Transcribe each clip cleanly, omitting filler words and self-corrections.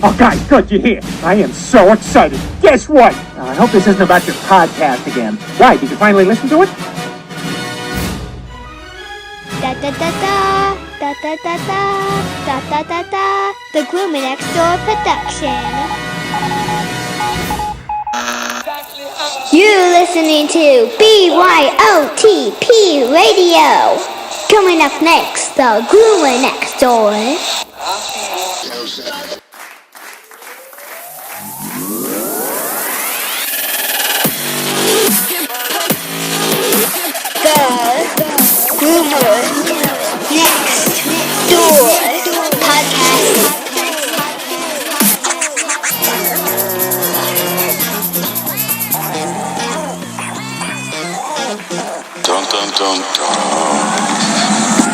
Oh, guys, good, you're here. I am so excited. Guess what? I hope this isn't about your podcast again. Why, did you finally listen to it? Da-da-da-da, da-da-da-da, da-da-da-da, the Gloomy Next Door production. You're listening to BYOTP Radio. Coming up next, the Gloomy Next Door. The Gloomy Next Door podcast. Dun, dun, dun, dun.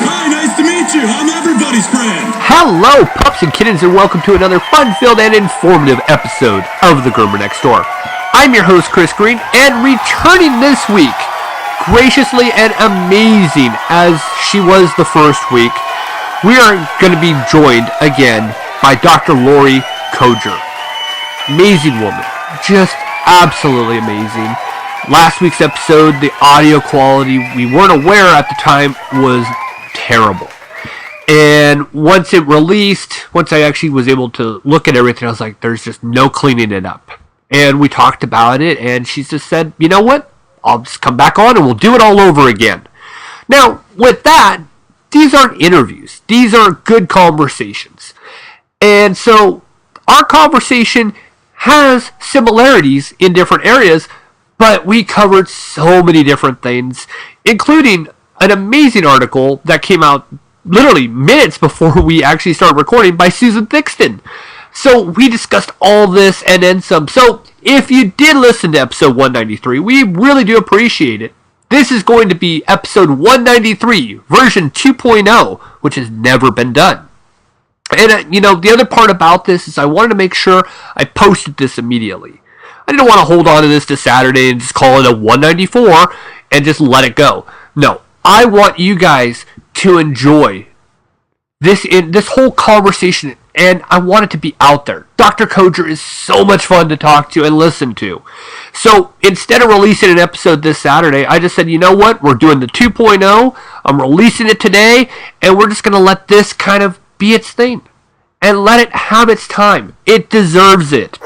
Hi, nice to meet you. I'm everybody's friend. Hello, pups and kittens, and welcome to another fun-filled and informative episode of The Groomer Next Door. I'm your host, Chris Green, and returning this week, graciously and amazing as she was the first week, we are going to be joined again by Dr. Laurie Coger. Amazing woman. Just absolutely amazing. Last week's episode, the audio quality, we weren't aware at the time, was terrible. And once it released, once I actually was able to look at everything, I was like, there's just no cleaning it up. And we talked about it, and she just said, you know what? I'll just come back on and we'll do it all over again. Now, with that, these aren't interviews. These are good conversations. And so, our conversation has similarities in different areas, but we covered so many different things, including an amazing article that came out literally minutes before we actually started recording by Susan Thixton. So we discussed all this and then some. So if you did listen to episode 193, we really do appreciate it. This is going to be episode 193, version 2.0, which has never been done. And, the other part about this is I wanted to make sure I posted this immediately. I didn't want to hold on to this to Saturday and just call it a 194 and just let it go. No, I want you guys to enjoy this whole conversation, and I want it to be out there. Dr. Coger is so much fun to talk to and listen to. So instead of releasing an episode this Saturday, I just said, you know what? We're doing the 2.0. I'm releasing it today, and we're just going to let this kind of be its thing and let it have its time. It deserves it.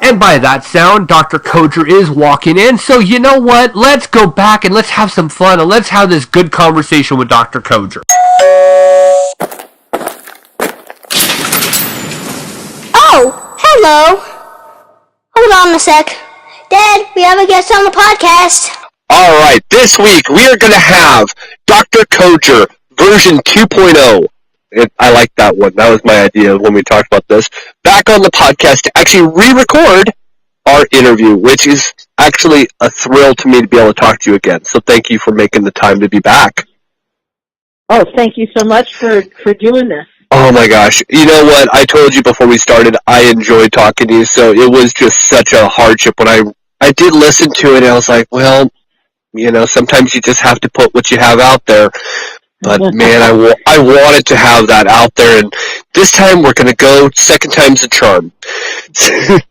And by that sound, Dr. Coger is walking in. So you know what? Let's go back and let's have some fun and let's have this good conversation with Dr. Coger. Oh, hello. Hold on a sec. Dad, we have a guest on the podcast. Alright, this week we are going to have Dr. Coger version 2.0. I like that one. That was my idea when we talked about this. Back on the podcast to actually re-record our interview, which is actually a thrill to me to be able to talk to you again. So thank you for making the time to be back. Oh, thank you so much for doing this. Oh my gosh. You know what? I told you before we started, I enjoyed talking to you, so it was just such a hardship when I did listen to it, and I was like, well, sometimes you just have to put what you have out there. But man, I wanted to have that out there, and this time we're going to go second time's a charm.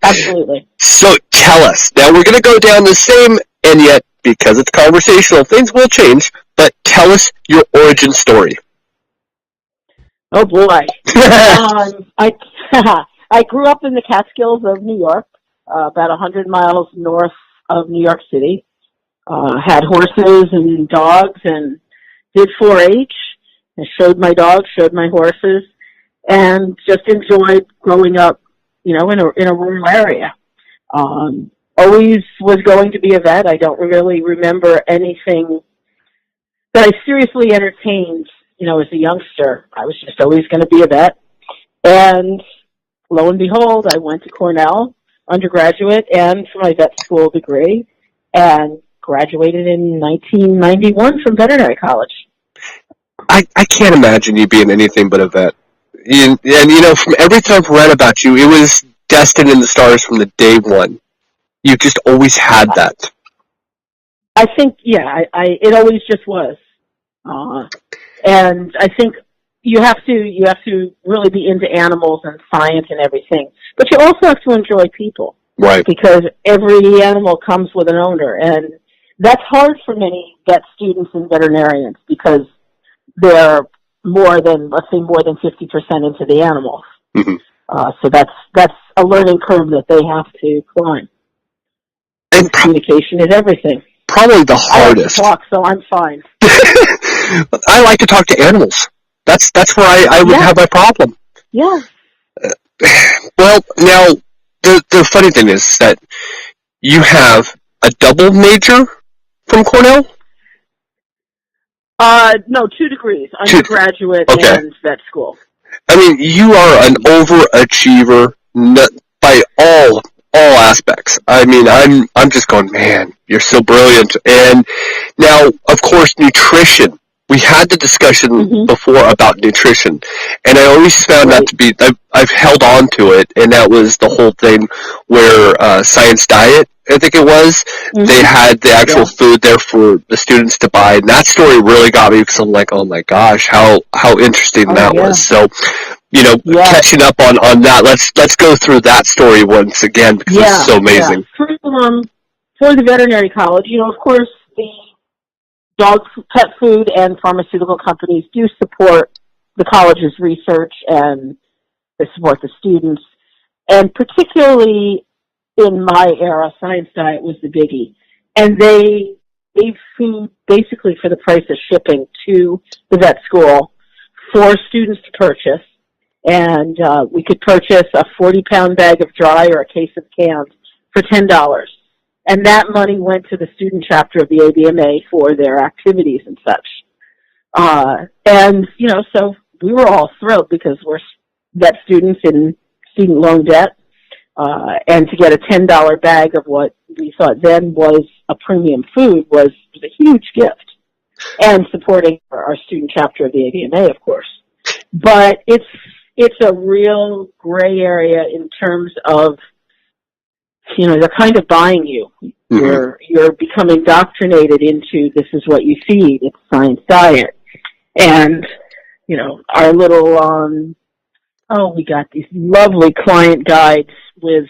Absolutely. So tell us. Now we're going to go down the same, and yet, because it's conversational, things will change, but tell us your origin story. Oh boy. I grew up in the Catskills of New York, about 100 miles north of New York City. Had horses and dogs and did 4-H, and showed my dogs, showed my horses, and just enjoyed growing up, in a rural area. Always was going to be a vet. I don't really remember anything that I seriously entertained, as a youngster. I was just always going to be a vet. And lo and behold, I went to Cornell, undergraduate, and for my vet school degree, and graduated in 1991 from veterinary college. I can't imagine you being anything but a vet. And from everything I've read about you, it was destined in the stars from the day one. You just always had that. I think, it always just was. And I think you have to really be into animals and science and everything. But you also have to enjoy people. Right. Because every animal comes with an owner. And that's hard for many vet students and veterinarians because they're more than 50% into the animals. Mm-hmm. So that's a learning curve that they have to climb. And communication is everything. Probably the hardest. I like to talk, so I'm fine. I like to talk to animals. That's where I would have my problem. Yeah. Well, now, the funny thing is that you have a double major from Cornell? No, 2 degrees. Undergraduate and vet school. I mean, you are an overachiever by all aspects. I mean, I'm just going, man, you're so brilliant. And now, of course, nutrition. We had the discussion before about nutrition, and I always found that to be, I've held on to it, and that was the whole thing where Science Diet, I think it was, they had the actual food there for the students to buy, and that story really got me because I'm like, oh my gosh, how interesting that was. So, catching up on that, let's go through that story once again because it's so amazing. Yeah. For the veterinary college, of course, the dog pet food and pharmaceutical companies do support the college's research and they support the students. And particularly in my era, Science Diet was the biggie. And they gave food basically for the price of shipping to the vet school for students to purchase. And we could purchase a 40-pound bag of dry or a case of cans for $10. And that money went to the student chapter of the ABMA for their activities and such. So we were all thrilled because we're vet students in student loan debt. And to get a $10 bag of what we thought then was a premium food was a huge gift. And supporting our student chapter of the ABMA, of course. But it's a real gray area in terms of, they're kind of buying you. You're becoming indoctrinated into this is what you feed. It's Science Diet. And, our little, we got these lovely client guides with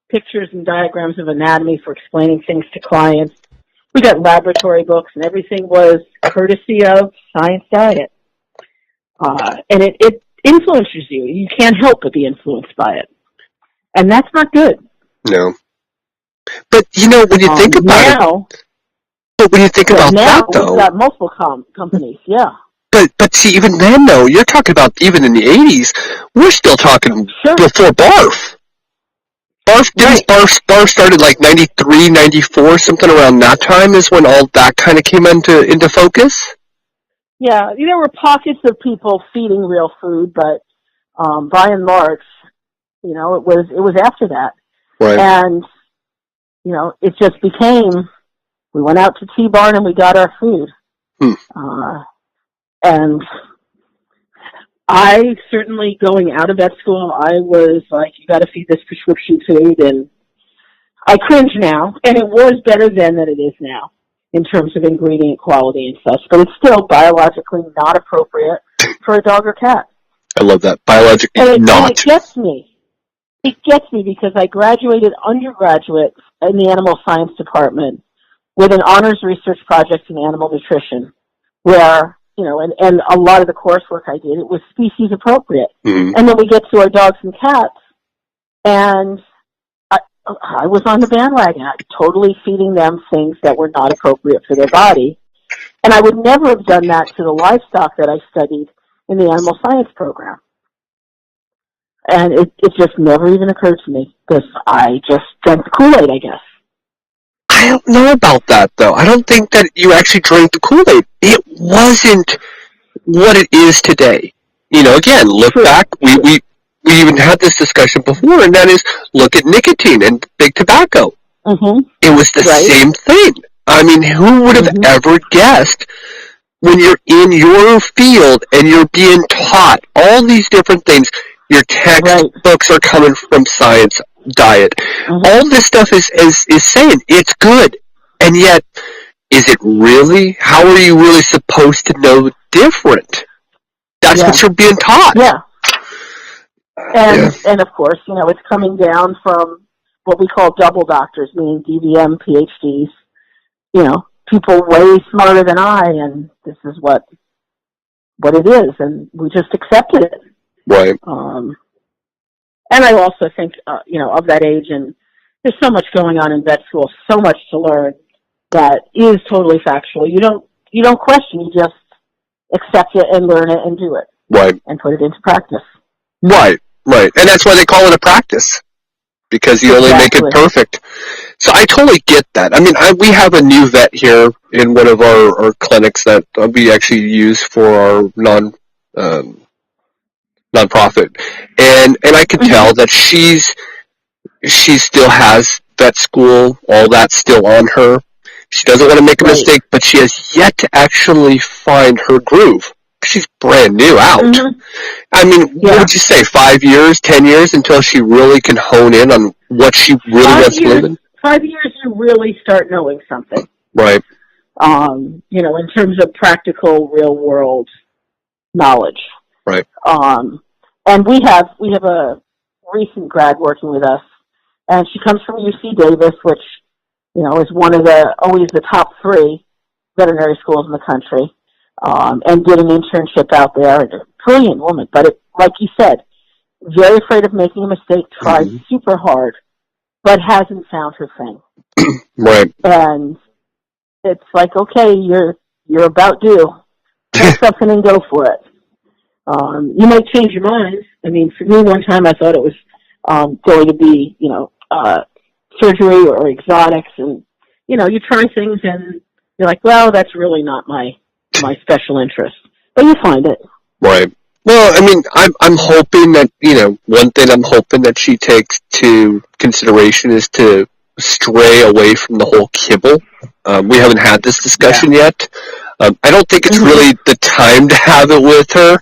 pictures and diagrams of anatomy for explaining things to clients. We got laboratory books and everything was courtesy of Science Diet. And it influences you. You can't help but be influenced by it. And that's not good. No. But, when you think about it... But when you think about that, though... we've got multiple companies, yeah. But see, even then, though, you're talking about even in the 80s, we're still talking before BARF. BARF started like 93, 94, something around that time is when all that kind of came into focus? Yeah, there were pockets of people feeding real food, but by and large, it was after that. Right. And, it just became, we went out to T-Barn and we got our food. And I certainly, going out of vet school, I was like, you got to feed this prescription food, and I cringe now, and it was better then than it is now in terms of ingredient quality and such, but it's still biologically not appropriate for a dog or cat. I love that. Biologically not. And it gets me. It gets me because I graduated undergraduate in the animal science department with an honors research project in animal nutrition where, and a lot of the coursework I did, it was species appropriate. And then we get to our dogs and cats, and I was on the bandwagon, totally feeding them things that were not appropriate for their body. And I would never have done that to the livestock that I studied in the animal science program. And it just never even occurred to me because I just drank the Kool-Aid, I guess. I don't know about that, though. I don't think that you actually drank the Kool-Aid. It wasn't what it is today. Again, look back. We even had this discussion before, and that is, look at nicotine and big tobacco. It was the same thing. I mean, who would have ever guessed when you're in your field and you're being taught all these different things, your textbooks are coming from Science Diet. All this stuff is saying it's good. And yet, is it really? How are you really supposed to know different? that's what you're being taught. Yeah. And of course, it's coming down from what we call double doctors, meaning DVM, PhDs. People way smarter than I, and this is what it is, and we just accepted it. Right. And I also think, of that age, and there's so much going on in vet school, so much to learn that is totally factual. You don't question, you just accept it and learn it and do it. Right. And put it into practice. Right. And that's why they call it a practice, because you only make it perfect. So I totally get that. I mean, we have a new vet here in one of our clinics that we actually use for our nonprofit, and I can tell that she still has vet school, all that still on her. She doesn't want to make a mistake, but she has yet to actually find her groove. She's brand new out. Mm-hmm. I mean, what would you say, 5 years, 10 years until she really can hone in on what she really wants to live in? 5 years, you really start knowing something. Right. In terms of practical, real-world knowledge. Right. And we have a recent grad working with us, and she comes from UC Davis, which, is one of always the top 3 veterinary schools in the country, and did an internship out there. A brilliant woman, but like you said, very afraid of making a mistake, tried super hard, but hasn't found her thing. Right. And it's like, okay, you're about due. Take something and go for it. You might change your mind. I mean, for me, one time I thought it was going to be, surgery or exotics, and you try things and you're like, well, that's really not my special interest, but you find it. Right. Well, I mean, I'm hoping that one thing I'm hoping that she takes to consideration is to stray away from the whole kibble. We haven't had this discussion yet. I don't think it's really the time to have it with her.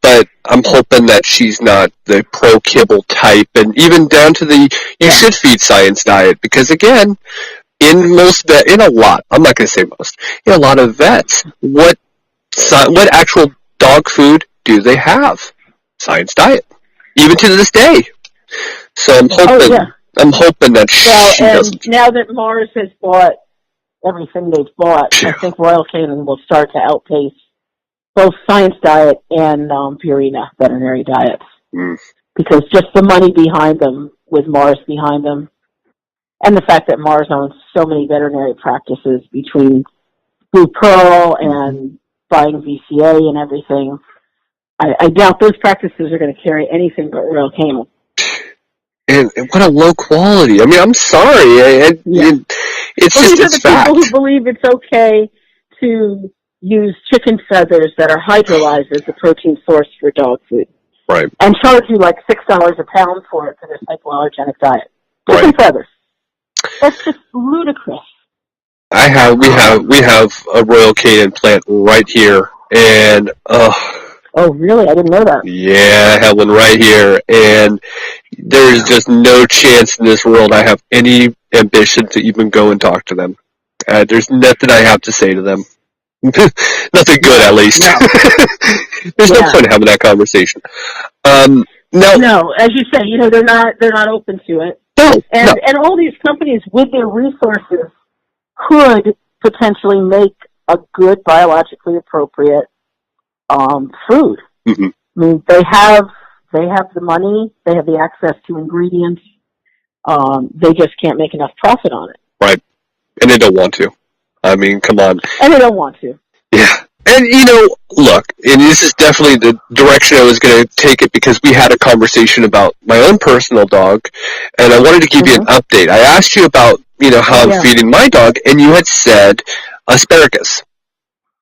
But I'm hoping that she's not the pro-kibble type, and even down to the you should feed science diet, because again, in a lot of vets, what actual dog food do they have? Science diet, even to this day. So I'm hoping that she doesn't. Now that Mars has bought everything they've bought, I think Royal Canin will start to outpace both science diet and Purina veterinary diets, because just the money behind them, with Mars behind them, and the fact that Mars owns so many veterinary practices between Blue Pearl and buying VCA and everything, I doubt those practices are going to carry anything but Royal Canin. And what a low quality. I mean, I'm sorry. It's fact. People who believe it's okay to use chicken feathers that are hydrolyzed as the protein source for dog food. Right. And charge you like $6 a pound for it for this hypoallergenic diet. Chicken feathers. That's just ludicrous. We have a Royal Canin plant right here, and oh really? I didn't know that. Yeah, I have one right here, and there's just no chance in this world I have any ambition to even go and talk to them. There's nothing I have to say to them. Nothing good, at least. No. There's no point in having that conversation. No, as you say, they're not open to it. No, and all these companies with their resources could potentially make a good biologically appropriate food. Mm-hmm. I mean, they have the money, they have the access to ingredients. They just can't make enough profit on it. Right, and they don't want to. I mean, come on. And they don't want to. Yeah. And, look, and this is definitely the direction I was going to take it, because we had a conversation about my own personal dog, and I wanted to give you an update. I asked you about, how I'm feeding my dog, and you had said asparagus.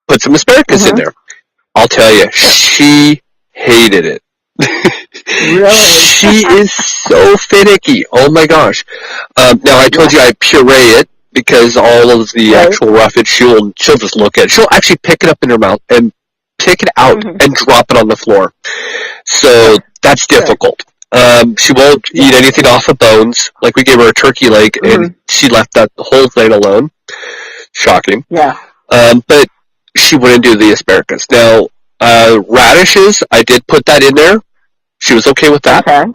Put some asparagus in there. I'll tell you, she hated it. Really? She is so finicky. Oh, my gosh. Now, I told you I puree it, because all of the actual roughage, she'll just look at it. She'll actually pick it up in her mouth and pick it out and drop it on the floor. So that's difficult. She won't eat anything off of bones. Like, we gave her a turkey leg, and she left that whole thing alone. Shocking. Yeah. But she wouldn't do the asparagus. Now, Radishes, I did put that in there. She was okay with that. Okay.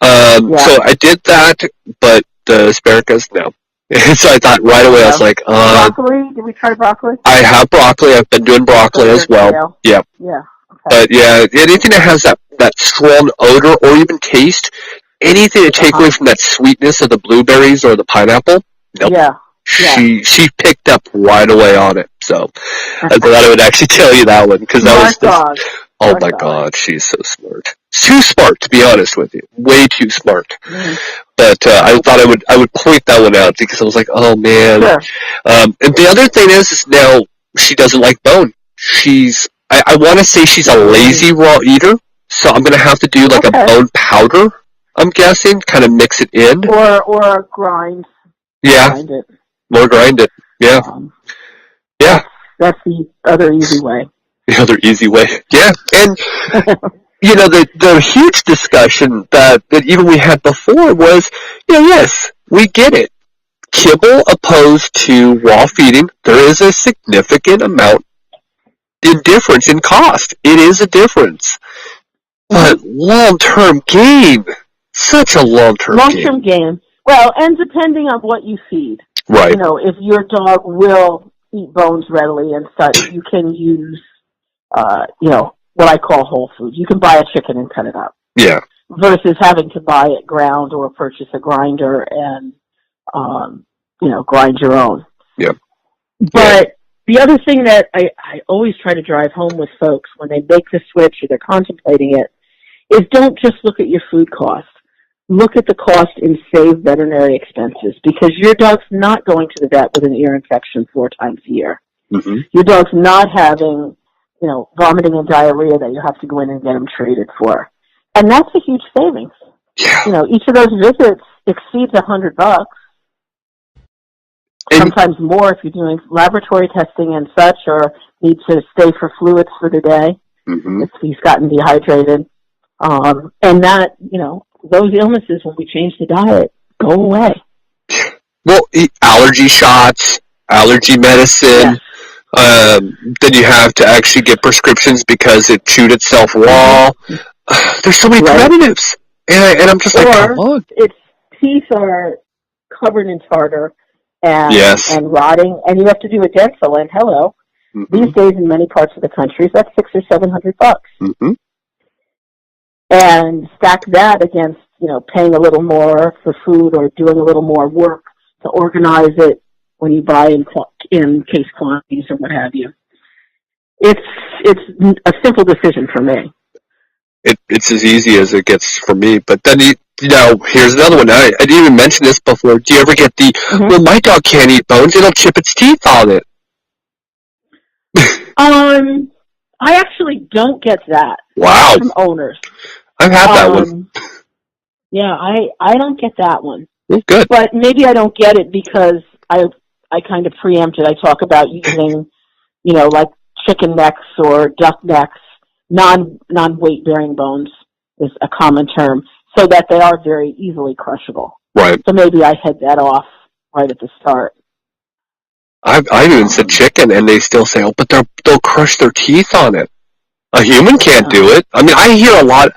So I did that, but the asparagus, no. So I thought right away, I was like, broccoli? Did we try broccoli? I have broccoli. I've been doing broccoli as well. Kale. Yeah. Yeah. Okay. But yeah, anything that has that strong odor or even taste, anything to take away from that sweetness of the blueberries or the pineapple, nope. Yeah. She picked up right away on it. So I thought I would actually tell you that one because that was dog. oh my God, she's so smart. Too smart, to be honest with you. Way too smart. But I thought I would point that one out because I was like, oh man. Sure. And the other thing is now she doesn't like bone. I want to say she's a lazy raw eater, so I'm gonna have to do like a bone powder. I'm guessing, kind of mix it in, or grind. Yeah. Grind it. Or grind it. Yeah. Yeah. That's the other easy way. The other easy way. Yeah. And you know, the huge discussion that even we had before was, yes, we get it. Kibble opposed to raw feeding, there is a significant amount in difference in cost. It is a difference. But long-term gain, such a long-term gain. Well, and depending on what you feed. Right. You know, if your dog will eat bones readily and such, you can use, what I call whole food. You can buy a chicken and cut it up. Yeah. Versus having to buy it ground or purchase a grinder and, grind your own. Yeah. But the other thing that I always try to drive home with folks when they make the switch or they're contemplating it is don't just look at your food cost. Look at the cost in save veterinary expenses because your dog's not going to the vet with an ear infection 4 times a year. Mm-hmm. Your dog's not having, vomiting and diarrhea that you have to go in and get them treated for. And that's a huge savings. Yeah. Each of those visits exceeds $100. Sometimes more if you're doing laboratory testing and such or need to stay for fluids for the day if he's gotten dehydrated. And that, those illnesses, when we change the diet, go away. Well, allergy shots, allergy medicine. Yes. Then you have to actually get prescriptions because it chewed itself raw. There's so many preventives. And I'm just like, come on. Its teeth are covered in tartar and rotting, and you have to do a dental, and these days in many parts of the country, that's $600 or $700. Mm-hmm. And stack that against, paying a little more for food or doing a little more work to organize it when you buy in case quantities or what have you. It's a simple decision for me. It's as easy as it gets for me. But then, here's another one. I didn't even mention this before. Do you ever get well, my dog can't eat bones. It'll chip its teeth on it. I actually don't get that. Wow. From owners. I've had that one. Yeah, I don't get that one. Well, good. But maybe I don't get it because I kind of preempted. I talk about using, like chicken necks or duck necks, non-weight bearing bones is a common term, so that they are very easily crushable. Right. So maybe I head that off right at the start. I've even said chicken, and they still say, but they'll crush their teeth on it. A human can't do it. I mean, I hear a lot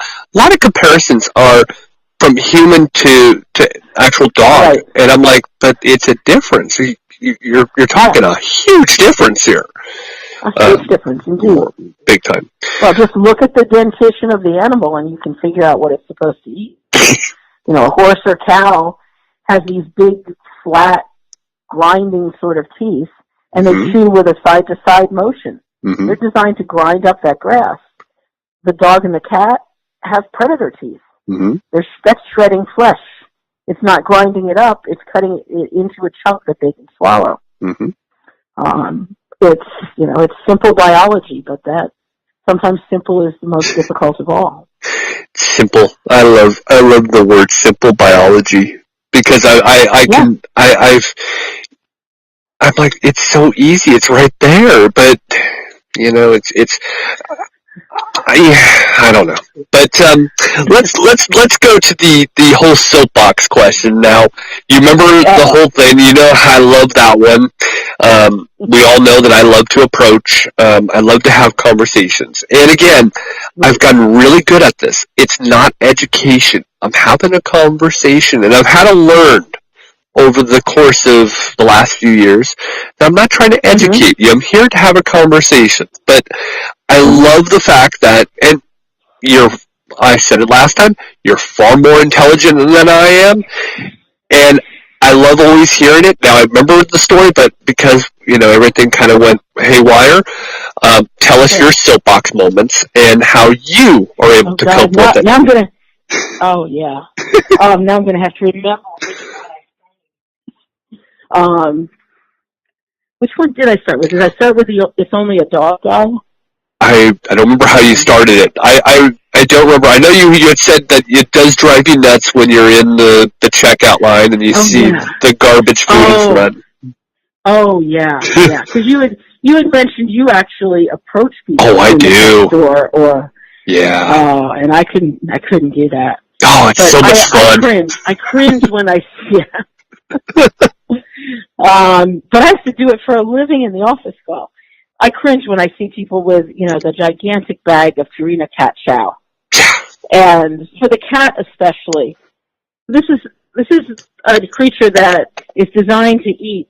of comparisons are from human to actual dog, and I'm like, but it's a difference. You're talking a huge difference here. A huge difference, indeed. Big time. Well, just look at the dentition of the animal, and you can figure out what it's supposed to eat. A horse or cow has these big, flat, grinding sort of teeth, and they chew with a side-to-side motion. Mm-hmm. They're designed to grind up that grass. The dog and the cat have predator teeth. Mm-hmm. That's shredding flesh. It's not grinding it up. It's cutting it into a chunk that they can swallow. Mm-hmm. It's simple biology, but that sometimes simple is the most difficult of all. Simple. I love the word simple biology because I'm like, it's so easy. It's right there, but it's I don't know, but let's go to the whole soapbox question now. You remember the whole thing? You know how I love that one. We all know that I love to approach. I love to have conversations, and again, I've gotten really good at this. It's not education. I'm having a conversation, and I've had to learn over the course of the last few years. Now, I'm not trying to educate you. I'm here to have a conversation. But I love the fact that, and I said it last time, you're far more intelligent than I am. And I love always hearing it. Now, I remember the story, but because, everything kind of went haywire, tell us your soapbox moments and how you are able to cope with it. Now I'm going to, now I'm going to have to remember. Which one did I start with? Did I start with the It's Only a Dog guy? I don't remember how you started it. I don't remember. I know you had said that it does drive you nuts when you're in the checkout line and you see the garbage food in front. Oh yeah. Because you had mentioned you actually approach people. Oh, I do. Or and I couldn't do that. Oh, it's so much fun. I cringe when I see it. But I have to do it for a living in the office. Well, I cringe when I see people with, the gigantic bag of Purina cat chow. And for the cat especially, this is a creature that is designed to eat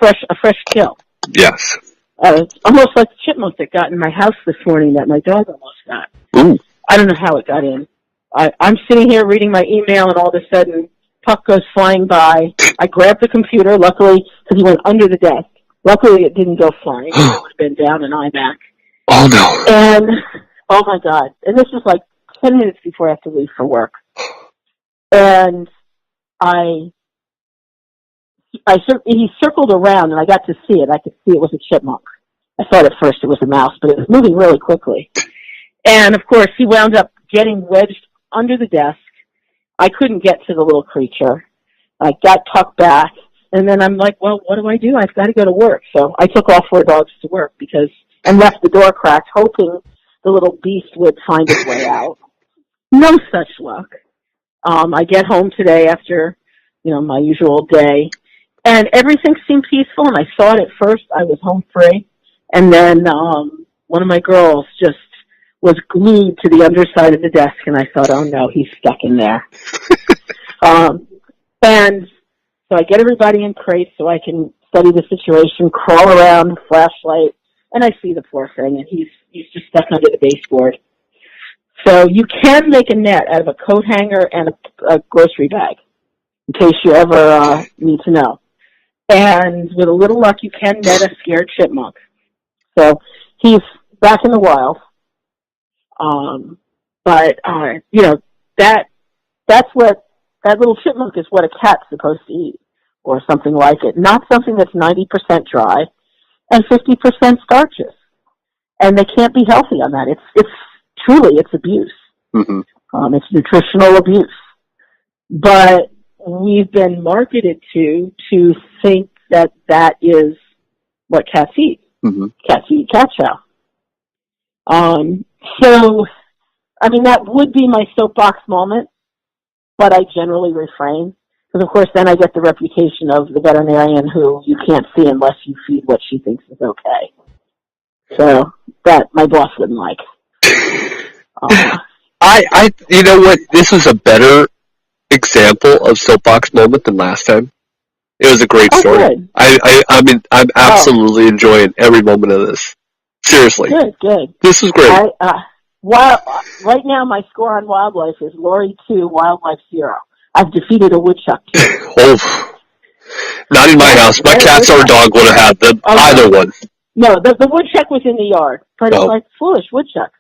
a fresh kill. Yes. It's almost like the chipmunk that got in my house this morning that my dog almost got. Ooh. I don't know how it got in. I'm sitting here reading my email, and all of a sudden, Puck goes flying by. I grabbed the computer, luckily, because he went under the desk. Luckily, it didn't go flying. It would have been down an iMac. Oh, no. And, oh, my God. And this was like 10 minutes before I have to leave for work. And he circled around, and I got to see it. I could see it was a chipmunk. I thought at first it was a mouse, but it was moving really quickly. And, of course, he wound up getting wedged under the desk. I couldn't get to the little creature. I got tucked back, and then I'm like, well, what do? I've got to go to work. So I took all 4 dogs to work and left the door cracked, hoping the little beast would find its way out. No such luck. I get home today after, my usual day, and everything seemed peaceful, and I thought at first I was home free, and then one of my girls just was glued to the underside of the desk, and I thought, oh no, he's stuck in there. And so I get everybody in crates so I can study the situation, crawl around, flashlight, and I see the poor thing, and he's just stuck under the baseboard. So you can make a net out of a coat hanger and a grocery bag, in case you ever need to know. And with a little luck, you can net a scared chipmunk. So he's back in the wild. But that's what, that little chipmunk is what a cat's supposed to eat, or something like it. Not something that's 90% dry and 50% starches. And they can't be healthy on that. It's truly abuse. Mm-hmm. It's nutritional abuse. But we've been marketed to think that is what cats eat. Mm-hmm. Cats eat cat chow. So, that would be my soapbox moment, but I generally refrain. Because, of course, then I get the reputation of the veterinarian who you can't see unless you feed what she thinks is okay. So, that my boss wouldn't like. You know what? This was a better example of soapbox moment than last time. It was a great story. Good. I'm absolutely enjoying every moment of this. Seriously. Good. This was great. Right now, my score on wildlife is Laurie 2, wildlife 0. I've defeated a woodchuck, too. Oh, not in my house. My cats or dog would have had them. Either one. No, the woodchuck was in the yard, but it's like foolish woodchuck.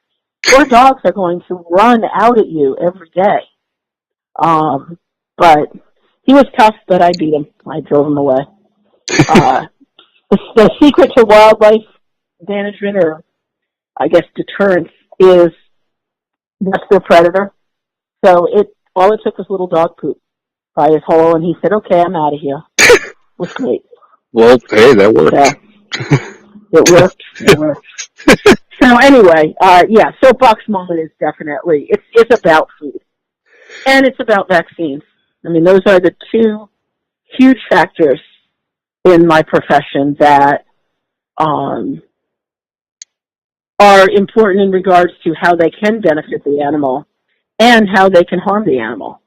Poor dogs are going to run out at you every day. But he was tough, but I beat him. I drove him away. The secret to wildlife management, or I guess deterrence, is that's their predator. So all it took was little dog poop by his hole, and he said, okay, I'm out of here. It was great. Well, hey, that worked. So, it worked. So So anyway, soapbox moment is definitely, it's about food. And it's about vaccines. I mean, those are the two huge factors in my profession that are important in regards to how they can benefit the animal and how they can harm the animal.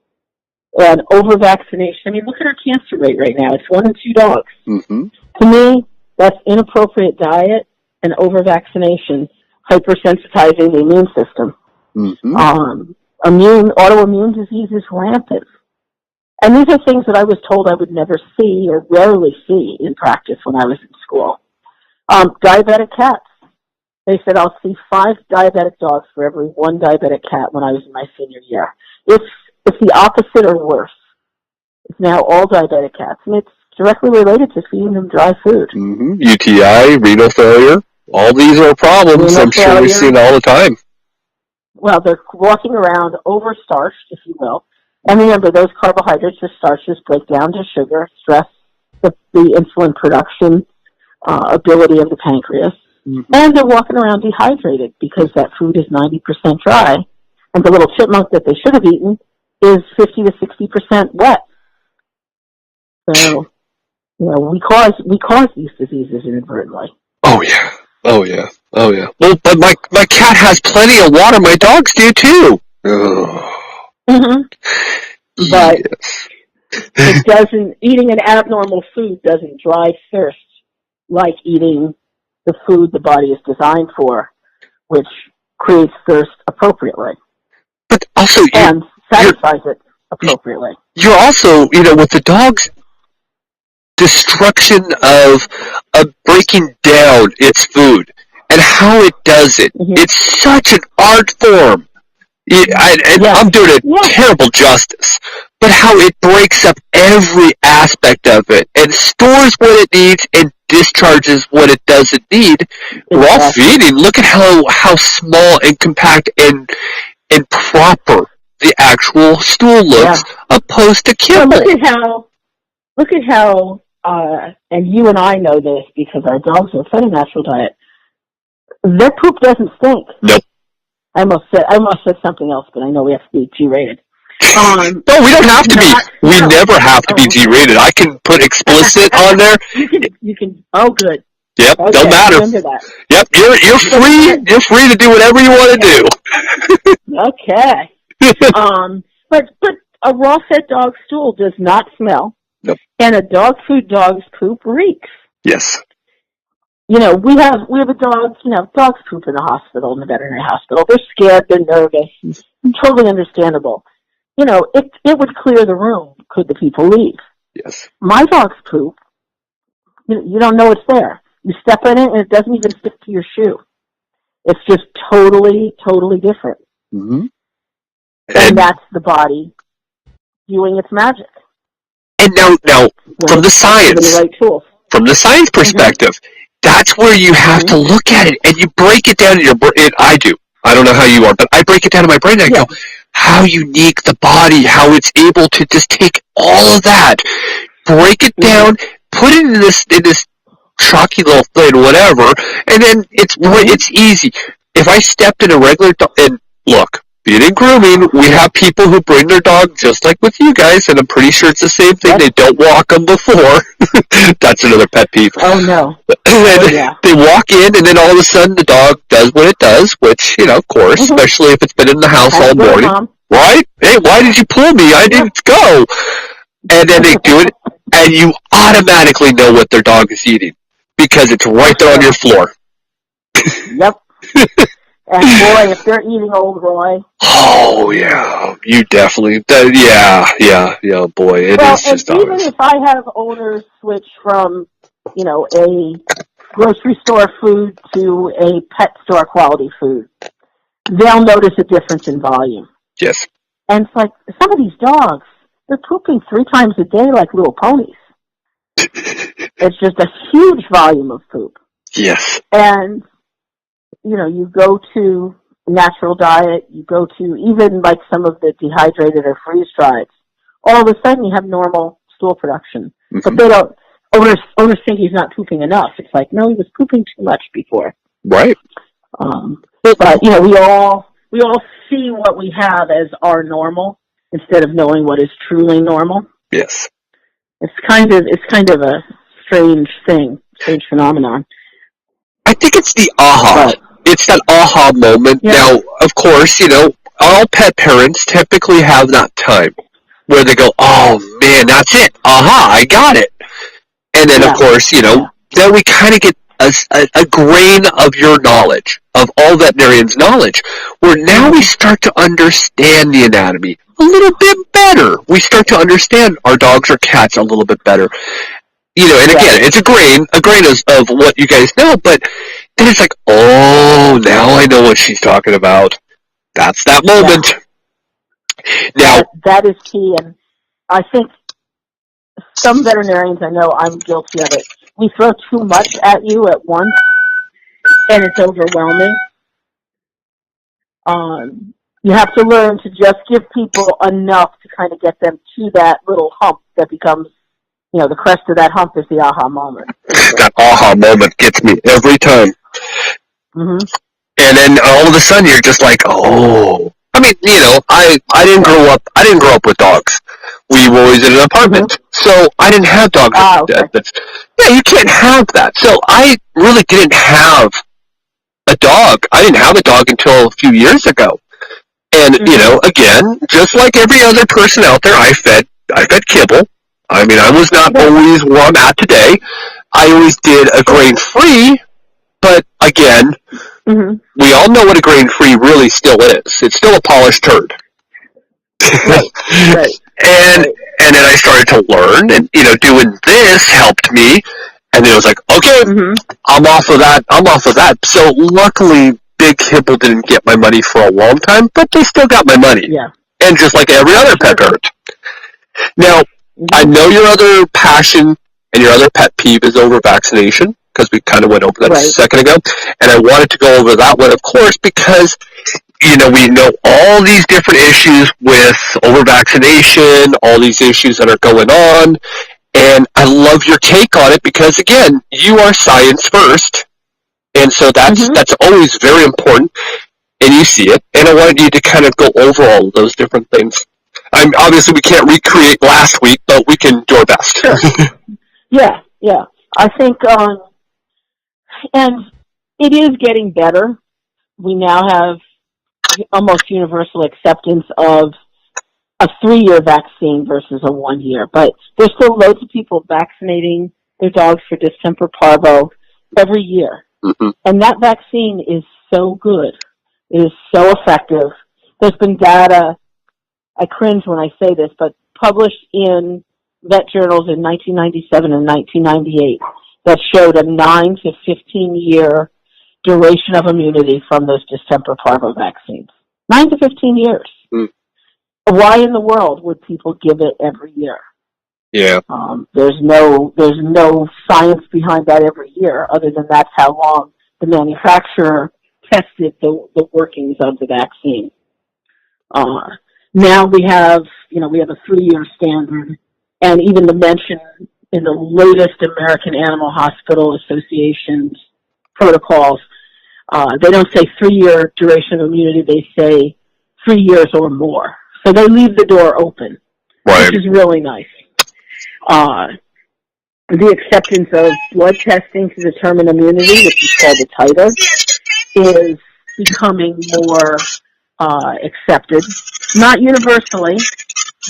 And over-vaccination, I mean, look at our cancer rate right now. It's 1 in 2 dogs. Mm-hmm. To me, that's inappropriate diet and over-vaccination, hypersensitizing the immune system. Mm-hmm. Autoimmune disease is rampant. And these are things that I was told I would never see or rarely see in practice when I was in school. Diabetic cats. They said I'll see 5 diabetic dogs for every 1 diabetic cat when I was in my senior year. It's the opposite or worse. It's now all diabetic cats, and it's directly related to feeding them dry food. Mm-hmm. UTI, renal failure, all these are problems I'm sure we see it all the time. Well, they're walking around overstarched, if you will. And remember, those carbohydrates or starches break down to sugar, stress the insulin production ability of the pancreas. Mm-hmm. And they're walking around dehydrated because that food is 90% dry. And the little chipmunk that they should have eaten is 50 to 60% wet. So, we cause these diseases inadvertently. Oh yeah. Well, but my cat has plenty of water. My dogs do too. Mm-hmm. But it doesn't. Eating an abnormal food doesn't drive thirst like eating the food the body is designed for, which creates thirst appropriately. But also, and satisfies it appropriately. You're also, with the dogs, destruction of breaking down its food and how it does it. Mm-hmm. It's such an art form. I'm doing it terrible justice. But how it breaks up every aspect of it and stores what it needs and discharges what it doesn't need. We're all feeding. Look at how small and compact and proper the actual stool looks opposed to kibble. Well, look at how, and you and I know this because our dogs are fed a natural diet. Their poop doesn't stink. Nope. I almost said something else, but I know we have to be G-rated. No, we don't have to be. We never have to be G-rated. I can put explicit on there. You can. Oh, good. Yep, okay, don't matter. Yep, you're free. You're free to do whatever you want to do. Okay. But a raw-fed dog stool does not smell. Nope. And a dog's poop reeks. Yes. We have a dog, dogs poop in the hospital, in the veterinary hospital. They're scared, they're nervous. Totally understandable. It would clear the room could the people leave. Yes. My dog's poop, you don't know it's there. You step in it and it doesn't even stick to your shoe. It's just totally, totally different. Mm-hmm. And that's the body doing its magic. And now from the science, right tools. From the science perspective, that's where you have to look at it and you break it down in your brain. I do. I don't know how you are, but I break it down in my brain and I go, how unique the body, how it's able to just take all of that, break it down, put it in this chalky little thing, whatever, and then it's easy. If I stepped in a regular dog, and look, being in grooming, we have people who bring their dog just like with you guys, and I'm pretty sure it's the same thing. They don't walk them before. That's another pet peeve. Oh, no. They walk in, and then all of a sudden the dog does what it does, which, of course, especially if it's been in the house all morning. Right? Hey, why did you pull me? I didn't go. And then they do it, and you automatically know what their dog is eating because it's right there on your floor. Yep. And boy, if they're eating Old Roy. Oh, yeah. You definitely, boy. It is just even if I have owners switch from, a grocery store food to a pet store quality food, they'll notice a difference in volume. Yes. And it's like, some of these dogs, they're pooping 3 times a day like little ponies. It's just a huge volume of poop. Yes. And, you go to natural diet, you go to even like some of the dehydrated or freeze-dried, all of a sudden you have normal stool production. Mm-hmm. But they don't, owners think he's not pooping enough. It's like, no, he was pooping too much before. Right. But we all see what we have as our normal instead of knowing what is truly normal. Yes. It's kind of a strange phenomenon. I think it's the aha. It's that aha moment. Yeah. Now, of course, all pet parents typically have that time where they go, oh man, that's it. Aha, I got it. And then, of course, then we kind of get a grain of your knowledge, of all veterinarians' knowledge, where now we start to understand the anatomy a little bit better. We start to understand our dogs or cats a little bit better. And again, it's a grain of what you guys know, but then it's like, oh, now I know what she's talking about. That's that moment. Yeah. Now, that is key, and I think some veterinarians, I know I'm guilty of it, we throw too much at you at once, and it's overwhelming. You have to learn to just give people enough to kind of get them to that little hump that becomes, the crest of that hump is the aha moment. That aha moment gets me every time. Mm-hmm. And then all of a sudden you're just like, oh. I mean, I didn't grow up with dogs. We were always in an apartment, so I didn't have dogs. You can't have that. So I really didn't have a dog. I didn't have a dog until a few years ago. And, again, just like every other person out there, I fed kibble. I mean, I was not always where I'm at today. I always did a grain-free, but again, we all know what a grain-free really still is. It's still a polished turd. Right. And then I started to learn, and, doing this helped me. And then it was like, okay, I'm off of that. So luckily, Big Kibble didn't get my money for a long time, but they still got my money. Yeah. And just like every other pet parent. Now, I know your other passion and your other pet peeve is over vaccination, because we kind of went over that a second ago. And I wanted to go over that one, of course, because, we know all these different issues with over vaccination, all these issues that are going on. And I love your take on it because, again, you are science first. And so that's always very important. And you see it. And I wanted you to kind of go over all of those different things. Obviously, we can't recreate last week, but we can do our best. Sure. Yeah. I think, and it is getting better. We now have almost universal acceptance of a 3-year vaccine versus a 1-year. But there's still loads of people vaccinating their dogs for distemper parvo every year. And that vaccine is so good. It is so effective. There's been data, I cringe when I say this, but published in vet journals in 1997 and 1998 that showed a 9 to 15-year duration of immunity from those distemper parvo vaccines. 9 to 15 years. Why in the world would people give it every year? Yeah. There's no science behind that every year, other than that's how long the manufacturer tested the workings of the vaccine. Now we have a 3-year standard, and even the mention in the latest American Animal Hospital Association's protocols, they don't say 3-year duration of immunity, they say 3 years or more. So they leave the door open, which is really nice. The acceptance of blood testing to determine immunity, which is called a titer, is becoming more accepted. Not universally,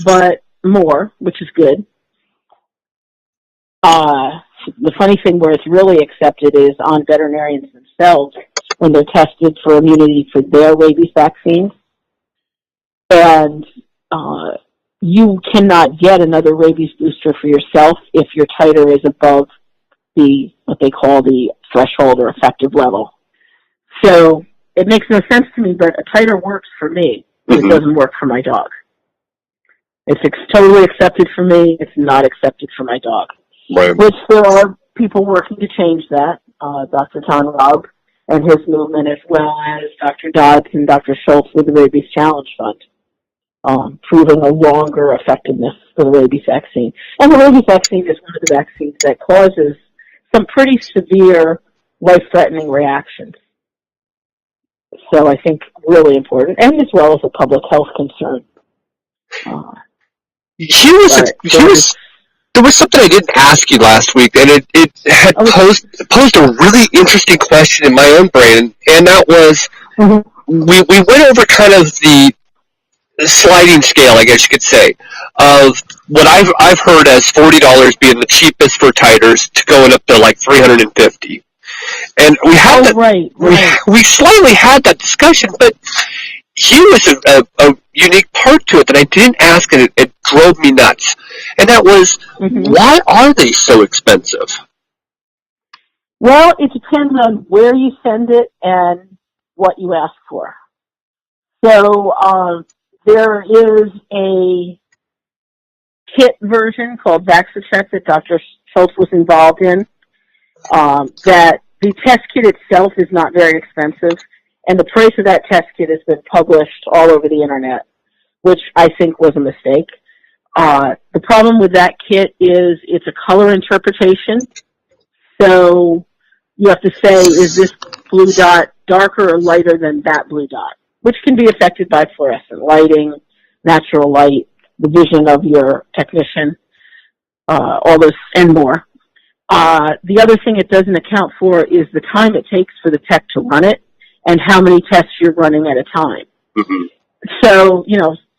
but more, which is good. The funny thing where it's really accepted is on veterinarians themselves when they're tested for immunity for their rabies vaccines. And you cannot get another rabies booster for yourself if your titer is above what they call the threshold or effective level. So it makes no sense to me, but a titer works for me, but it doesn't work for my dog. It's totally accepted for me. It's not accepted for my dog. Right. Which there are people working to change that. Dr. Tom Robb and his movement, as well as Dr. Dodds and Dr. Schultz with the Rabies Challenge Fund, proving a longer effectiveness for the rabies vaccine. And the rabies vaccine is one of the vaccines that causes some pretty severe life-threatening reactions. So I think really important, and as well as a public health concern. There was something I didn't ask you last week, and it had posed a really interesting question in my own brain, and that was, we went over kind of the sliding scale, I guess you could say, of what I've heard as $40 being the cheapest for titers to going up to like $350. And we had we slightly had that discussion, but here was a unique part to it that I didn't ask, and it drove me nuts. And that was, why are they so expensive? Well, it depends on where you send it and what you ask for. So there is a kit version called VaxaCheck that Dr. Schultz was involved in, that the test kit itself is not very expensive, and the price of that test kit has been published all over the internet, which I think was a mistake. The problem with that kit is it's a color interpretation, so you have to say, is this blue dot darker or lighter than that blue dot, which can be affected by fluorescent lighting, natural light, the vision of your technician, all this and more. The other thing it doesn't account for is the time it takes for the tech to run it and how many tests you're running at a time. So,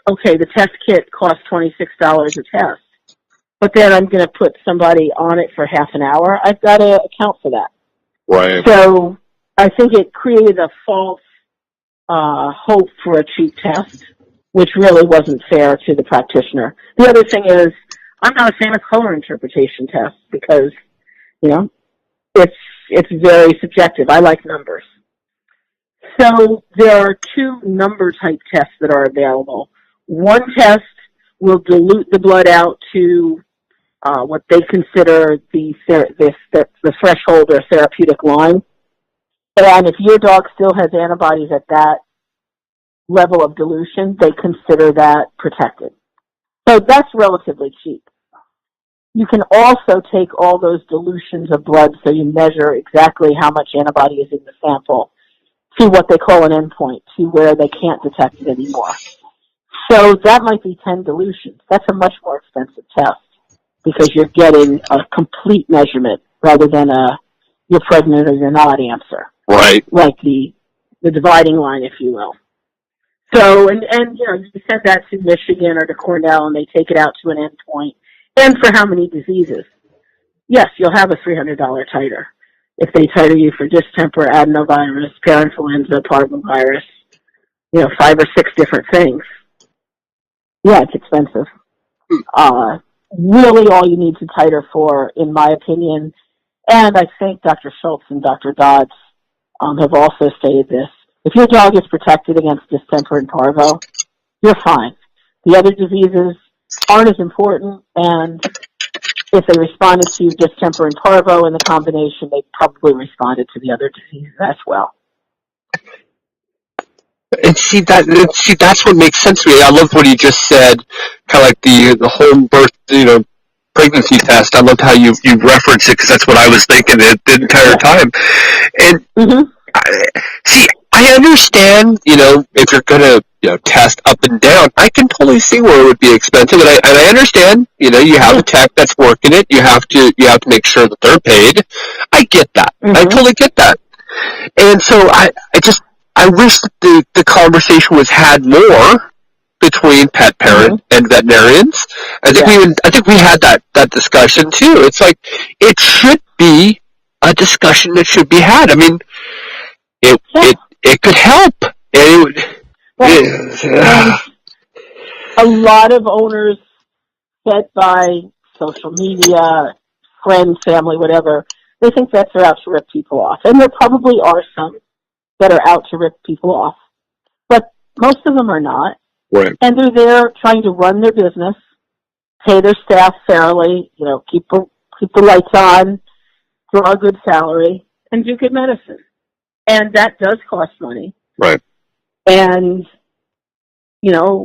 okay, the test kit costs $26 a test, but then I'm going to put somebody on it for half an hour. I've got to account for that. Right. So I think it created a false hope for a cheap test, which really wasn't fair to the practitioner. The other thing is, I'm not a fan of color interpretation tests because, it's very subjective. I like numbers. So there are two number type tests that are available. One test will dilute the blood out to what they consider the threshold or therapeutic line. And if your dog still has antibodies at that level of dilution, they consider that protected. So that's relatively cheap. You can also take all those dilutions of blood, so you measure exactly how much antibody is in the sample, to what they call an endpoint, to where they can't detect it anymore. So that might be 10 dilutions. That's a much more expensive test because you're getting a complete measurement rather than you're pregnant or you're not answer. Right. Like the dividing line, if you will. So, and you send that to Michigan or to Cornell and they take it out to an endpoint. And for how many diseases? Yes, you'll have a $300 titer. If they titer you for distemper, adenovirus, parainfluenza, parvovirus, 5 or 6 different things. Yeah, it's expensive. Really all you need to titer for, in my opinion, and I think Dr. Schultz and Dr. Dodds have also stated this, if your dog is protected against distemper and parvo, you're fine. The other diseases aren't as important, and if they responded to distemper and parvo in the combination, they probably responded to the other diseases as well. And see, that's what makes sense to me. I love what you just said, kind of like the home birth, pregnancy test. I loved how you referenced it because that's what I was thinking the entire time. And I understand, if you're gonna test up and down, I can totally see where it would be expensive, and I understand. You have a tech that's working it. You have to make sure that they're paid. I get that. I totally get that. And so I wish that the conversation was had more between pet parent and veterinarians. I think we had that discussion too. It's like it should be a discussion that should be had. I mean, it could help. A lot of owners, fed by social media, friends, family, whatever, they think vets are out to rip people off. And there probably are some that are out to rip people off. But most of them are not. Right. And they're there trying to run their business, pay their staff fairly, keep the lights on, draw a good salary, and do good medicine. And that does cost money. Right. And,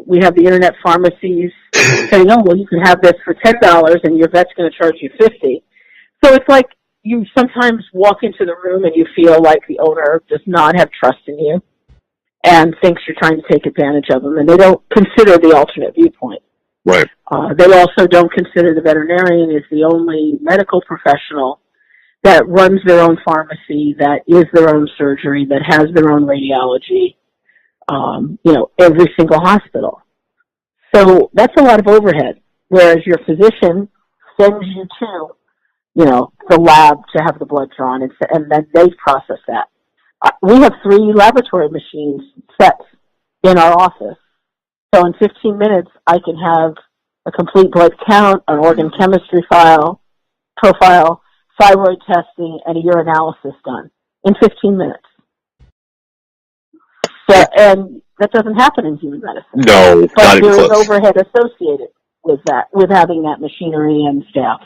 we have the internet pharmacies saying, you can have this for $10 and your vet's going to charge you $50. So it's like you sometimes walk into the room and you feel like the owner does not have trust in you. and thinks you're trying to take advantage of them, and they don't consider the alternate viewpoint. Right. They also don't consider the veterinarian is the only medical professional that runs their own pharmacy, that is their own surgery, that has their own radiology, every single hospital. So that's a lot of overhead, whereas your physician sends you to, the lab to have the blood drawn, and then they process that. We have 3 laboratory machines set in our office. So in 15 minutes, I can have a complete blood count, an organ chemistry profile, thyroid testing, and a urinalysis done in 15 minutes. So, and that doesn't happen in human medicine. No, but not even there is close. overhead associated with that, with having that machinery and staff.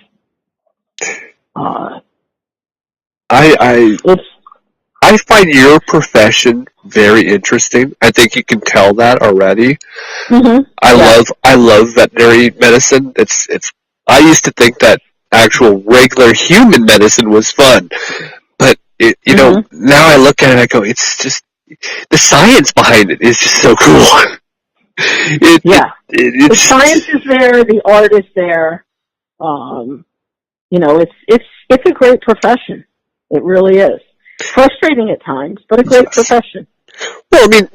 I find your profession very interesting. I think you can tell that already. Mm-hmm. I love veterinary medicine. I used to think that actual regular human medicine was fun, but now I look at it and I go, it's just the science behind it is just so cool. The science is there, the art is there. It's a great profession. It really is. Frustrating at times, but a great profession. Well, I mean,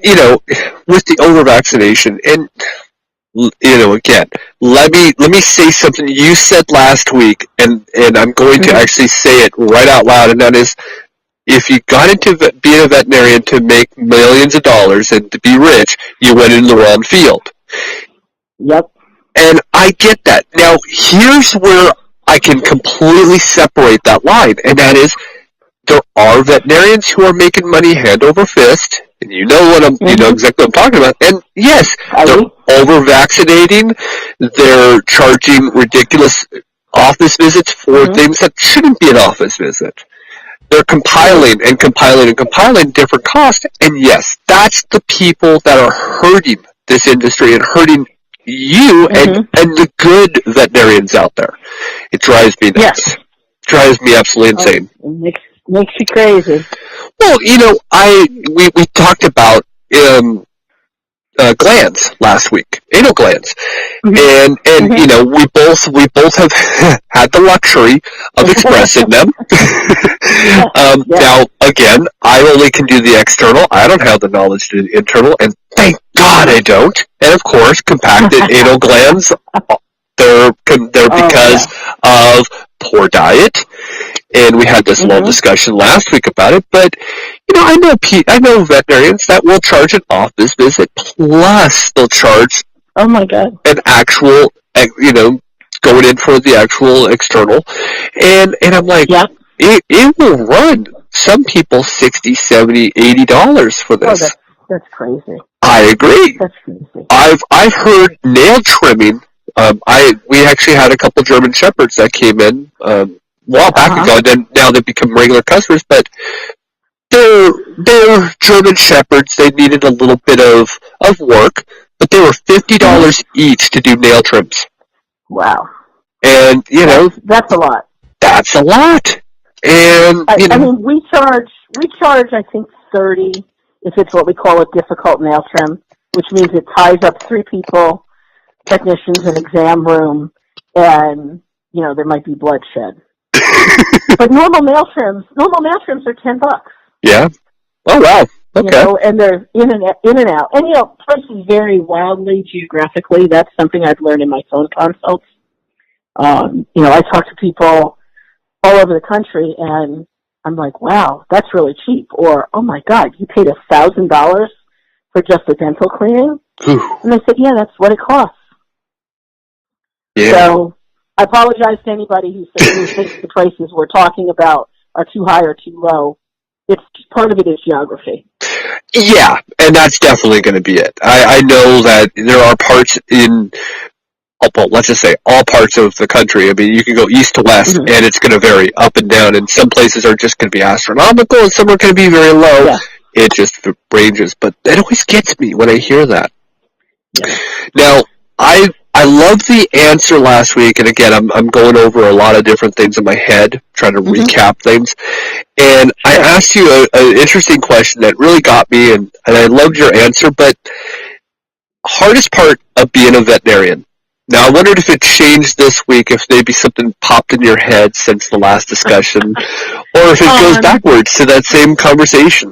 with the over-vaccination, and, again, let me say something you said last week, and I'm going to actually say it right out loud, and that is, if you got into being a veterinarian to make millions of dollars and to be rich, you went into the wrong field. Yep. And I get that. Now, here's where I can completely separate that line, and that is, there are veterinarians who are making money hand over fist, and you know exactly what I'm talking about. And yes, they're over-vaccinating, they're charging ridiculous office visits for things that shouldn't be an office visit. They're compiling different costs, and yes, that's the people that are hurting this industry and hurting you and the good veterinarians out there. It drives me nuts. It drives me absolutely insane. Makes you crazy. Well, we talked about glands last week, anal glands, and we both have had the luxury of expressing them. Now, again, I only can do the external. I don't have the knowledge to do the internal, and thank God I don't. And of course, compacted anal glands, they're because of poor diet. And we had this long discussion last week about it, but I know veterinarians that will charge an office visit plus they'll charge an actual going in for the actual external, and I'm like, it will run some people $60, $70, $80 for this. Oh, that's crazy. I agree. That's crazy. I've heard nail trimming. We actually had a couple German Shepherds that came in a while back ago, and then now they've become regular customers, but they're German Shepherds. They needed a little bit of work, but they were $50 each to do nail trims. Wow. And, that's a lot. That's a lot. And, I mean, we charge, I think, $30 if it's what we call a difficult nail trim, which means it ties up 3 people, technicians, an exam room, and, there might be bloodshed. But normal nail trims are $10. Yeah. Oh, wow. Okay. And they're in and out. And, prices vary wildly geographically. That's something I've learned in my phone consults. I talk to people all over the country, and I'm like, wow, that's really cheap. Or, oh, my God, you paid $1,000 for just a dental cleaning? Ooh. And they said, yeah, that's what it costs. Yeah. So I apologize to anybody who thinks the prices we're talking about are too high or too low. It's part of it is geography. Yeah, and that's definitely going to be it. I know that there are parts in, well, let's just say all parts of the country. I mean, you can go east to west, and it's going to vary up and down, and some places are just going to be astronomical, and some are going to be very low. Yeah. It just ranges, but it always gets me when I hear that. Yeah. Now, I I love the answer last week, and again, I'm going over a lot of different things in my head, trying to recap things. And I asked you an interesting question that really got me, and I loved your answer, but hardest part of being a veterinarian. Now, I wondered if it changed this week, if maybe something popped in your head since the last discussion, or if it goes backwards to that same conversation.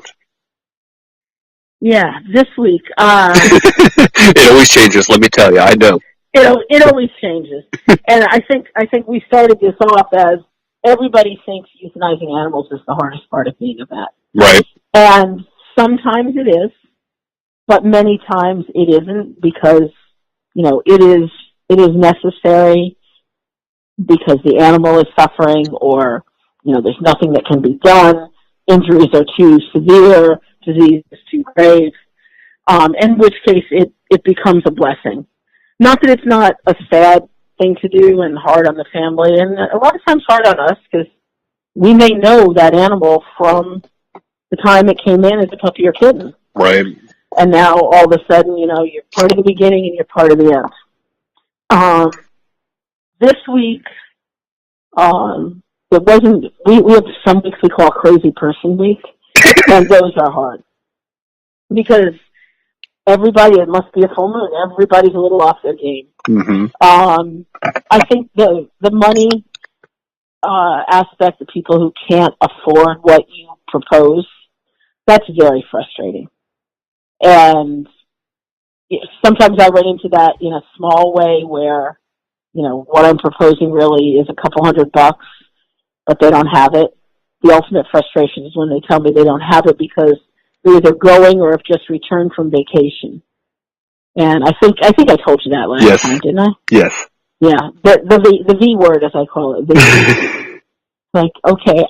Yeah, this week. It always changes, let me tell you, I know. It always changes. And I think we started this off as everybody thinks euthanizing animals is the hardest part of being a vet. Right. And sometimes it is, but many times it isn't, because, it is necessary because the animal is suffering, or, there's nothing that can be done. Injuries are too severe, disease is too grave, in which case it becomes a blessing. Not that it's not a sad thing to do and hard on the family, and a lot of times hard on us, because we may know that animal from the time it came in as a puppy or kitten. Right. And now all of a sudden, you're part of the beginning and you're part of the end. This week, it wasn't, we have some weeks we call Crazy Person Week, and those are hard. Because everybody, it must be a full moon, everybody's a little off their game. Mm-hmm. I think the money aspect of people who can't afford what you propose, that's very frustrating. And sometimes I run into that in a small way where, what I'm proposing really is a couple $100, but they don't have it. The ultimate frustration is when they tell me they don't have it because they're either going or have just returned from vacation. And I think I told you that last time, didn't I? Yes. Yeah, the V word, as I call it. Like, okay,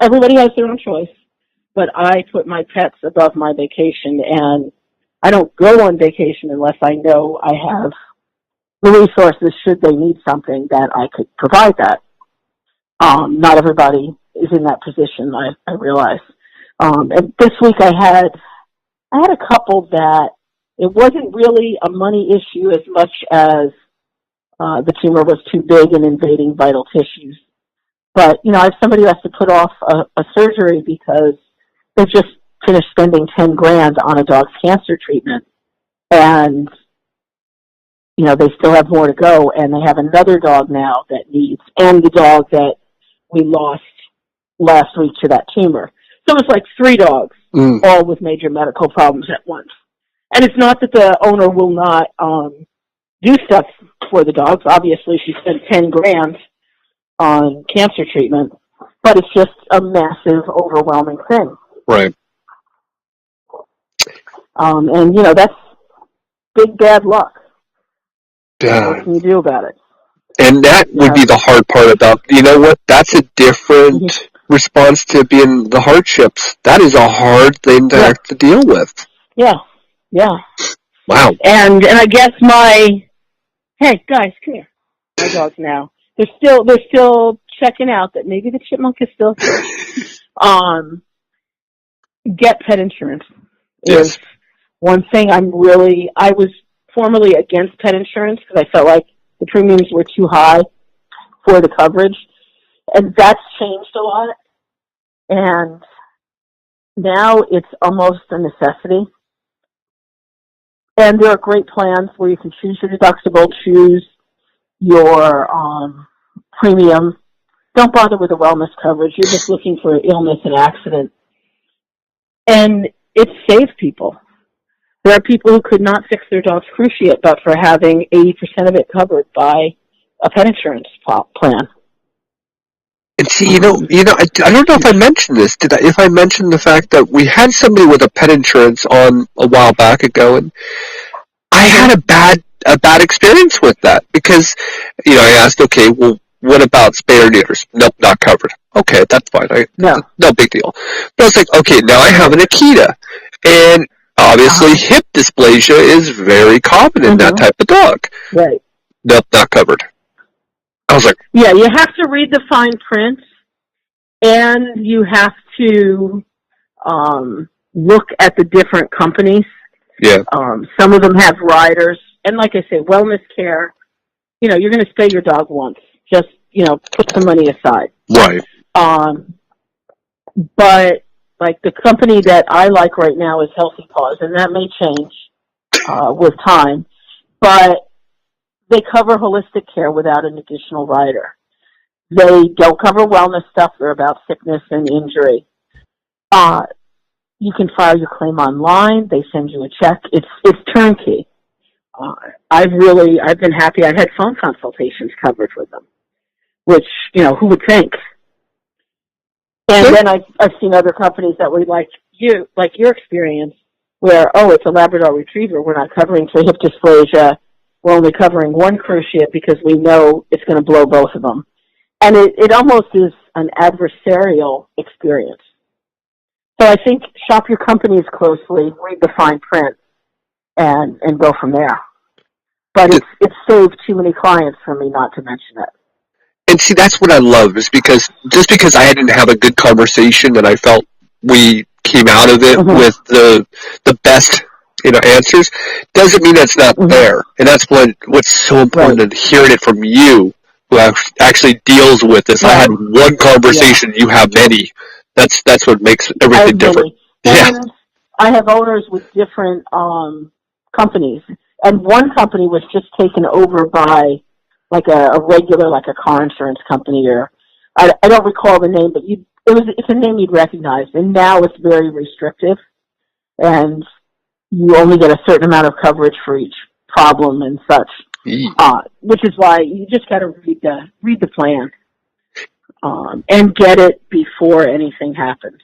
everybody has their own choice, but I put my pets above my vacation, and I don't go on vacation unless I know I have the resources should they need something that I could provide that. Not everybody is in that position, I realize. And this week I had a couple that it wasn't really a money issue as much as the tumor was too big and invading vital tissues. But, I have somebody who has to put off a surgery because they've just finished spending $10,000 on a dog's cancer treatment. And, they still have more to go, and they have another dog now that needs, and the dog that we lost last week to that tumor. So it's like 3 dogs, all with major medical problems at once. And it's not that the owner will not do stuff for the dogs. Obviously, she spent $10,000 on cancer treatment, but it's just a massive, overwhelming thing. Right. And, that's big bad luck. Yeah. What can you do about it? And that would be the hard part about, that's a different response to being the hardships. That is a hard thing to have to deal with. Yeah. Wow. And I guess hey guys, come here. My dogs now. They're still checking out that maybe the chipmunk is still here. Get pet insurance is one thing I was formerly against pet insurance because I felt like the premiums were too high for the coverage, and that's changed a lot. And now it's almost a necessity. And there are great plans where you can choose your deductible, choose your premium. Don't bother with the wellness coverage. You're just looking for illness and accident. And it saves people. There are people who could not fix their dog's cruciate but for having 80% of it covered by a pet insurance plan. And see, I don't know if I mentioned this. If I mentioned the fact that we had somebody with a pet insurance on a while back ago, and I had a bad experience with that because, I asked, okay, well, what about spay or neuters? Nope, not covered. Okay, that's fine. No big deal. But I was like, okay, now I have an Akita, and obviously hip dysplasia is very common in that type of dog. Right. Nope, not covered. I was like, yeah, you have to read the fine print, and you have to look at the different companies. Yeah. Some of them have riders. and like I say, wellness care, you're going to spay your dog once. Just, put some money aside. Right. But, like, the company that I like right now is Healthy Paws, and that may change with time. But they cover holistic care without an additional rider. They don't cover wellness stuff. They're about sickness and injury. You can file your claim online. They send you a check. It's turnkey. I've been happy. I've had phone consultations covered with them, which, who would think? And then I've seen other companies that were like your experience, where, it's a Labrador Retriever. We're not covering for hip dysplasia. We're only covering one cruciate because we know it's going to blow both of them. And it almost is an adversarial experience. So I think shop your companies closely, read the fine print, and go from there. But it's saved too many clients for me not to mention it. And see, that's what I love, is because just because I didn't have a good conversation and I felt we came out of it with the best, answers, doesn't mean it's not there. And that's what's so important, and hearing it from you, who actually deals with this. I had one conversation, you have many. That's what makes everything different. And I have owners with different companies, and one company was just taken over by like a regular, like a car insurance company, or I don't recall the name, but it's a name you'd recognize. And now it's very restrictive, and you only get a certain amount of coverage for each problem and such. Which is why you just got to read the plan, and get it before anything happens.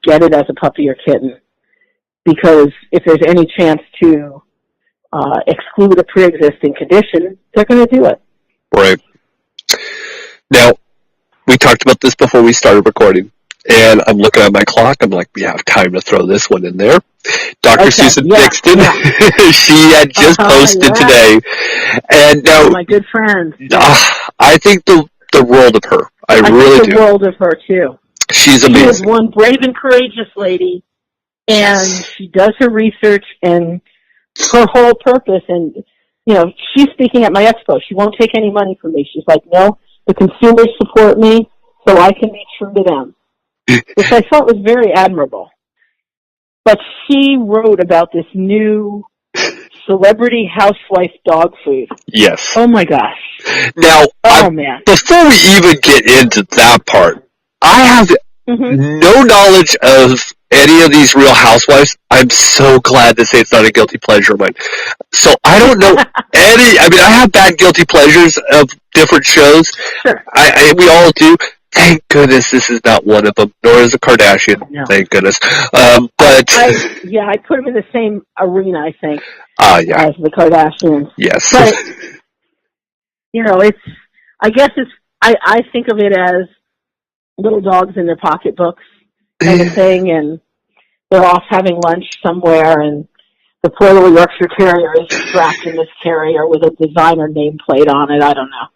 Get it as a puppy or kitten, because if there's any chance to exclude a pre-existing condition, they're going to do it. Right. Now, we talked about this before we started recording, and I'm looking at my clock. I'm like, we have time to throw this one in there. Dr. Susan Dixon, she had just posted today, and now my good friend. I think the world of her. I really think do. The world of her too. She's amazing. She is one brave and courageous lady, and she does her research, and her whole purpose. And she's speaking at my expo. She won't take any money from me. She's like, no, the consumers support me, so I can be true to them, which I thought was very admirable. But she wrote about this new celebrity housewife dog food. Yes. Oh, my gosh. Now, man. Before we even get into that part, I have no knowledge of any of these Real Housewives. I'm so glad to say it's not a guilty pleasure of mine. So I don't know I have bad guilty pleasures of different shows. Sure. We all do. Thank goodness this is not one of them, nor is a Kardashian. No. Thank goodness. But I put them in the same arena, I think, as the Kardashians. Yes. But, I think of it as little dogs in their pocketbooks kind of thing, and they're off having lunch somewhere, and the poor little Yorkshire Terrier is strapped in this carrier with a designer nameplate on it. I don't know.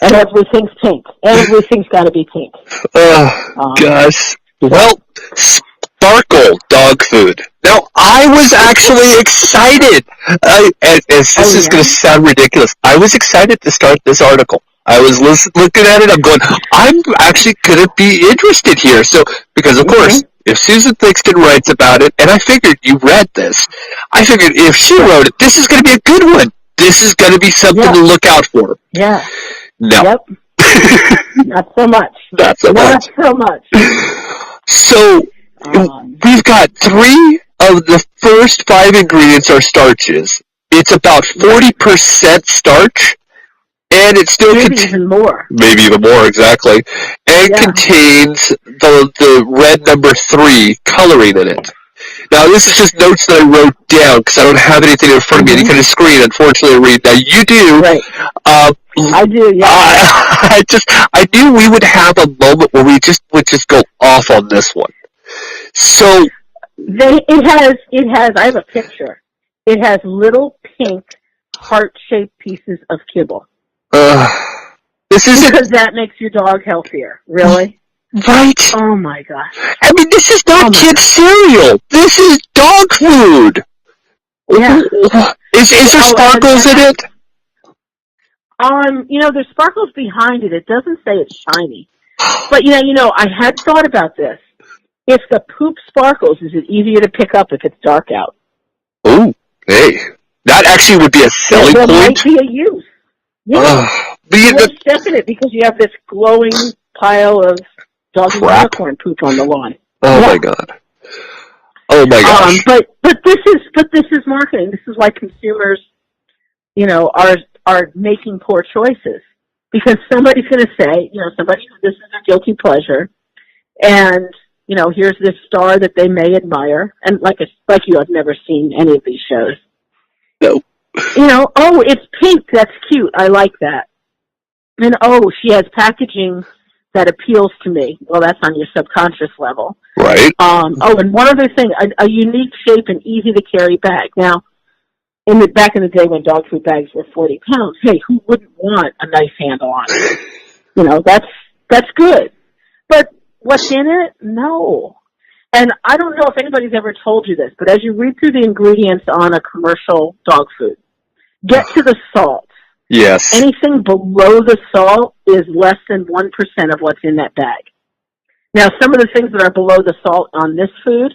And everything's pink. Everything's got to be pink. Oh, gosh. Well, Sparkle dog food. Now, I was actually excited. This is going to sound ridiculous. I was excited to start this article. I was looking at it. I'm going, I'm actually going to be interested here. So, because of course, if Susan Thixton writes about it, and I figured you read this, I figured if she wrote it, this is going to be a good one. This is going to be something to look out for. Yeah. No. Yep. Not so much. Not so much. So, we've got 3 of the first 5 ingredients are starches. It's about 40% starch, and it still maybe even more. Maybe even more, exactly. And contains the red number 3 coloring in it. Now, this is just notes that I wrote down because I don't have anything in front of me, any kind of screen, unfortunately, to read. Now, you do. Right. I do, yeah. I knew we would have a moment where we would just go off on this one. So it has. I have a picture. It has little pink heart-shaped pieces of kibble. This isn't because that makes your dog healthier. Really? Right. Oh my gosh. I mean, this is not kid cereal. This is dog food. Yeah. Is there sparkles in it? There's sparkles behind it. It doesn't say it's shiny. But, I had thought about this. If the poop sparkles, is it easier to pick up if it's dark out? Oh, hey. That actually would be a selling point. There might be a use. Yeah. It's definite because you have this glowing pile of dog and unicorn poop on the lawn. Oh, my God. Oh, my gosh. But this is marketing. This is why consumers, are making poor choices. Because somebody's going to say, this is a guilty pleasure. And, here's this star that they may admire. And like you, I've never seen any of these shows. No. It's pink. That's cute. I like that. And, she has packaging that appeals to me. Well, that's on your subconscious level. Right. And one other thing, a unique shape and easy to carry bag. Now, back in the day when dog food bags were 40 pounds, hey, who wouldn't want a nice handle on it? That's good. But what's in it? No. And I don't know if anybody's ever told you this, but as you read through the ingredients on a commercial dog food, get to the salt. Yes. Anything below the salt is less than 1% of what's in that bag. Now, some of the things that are below the salt on this food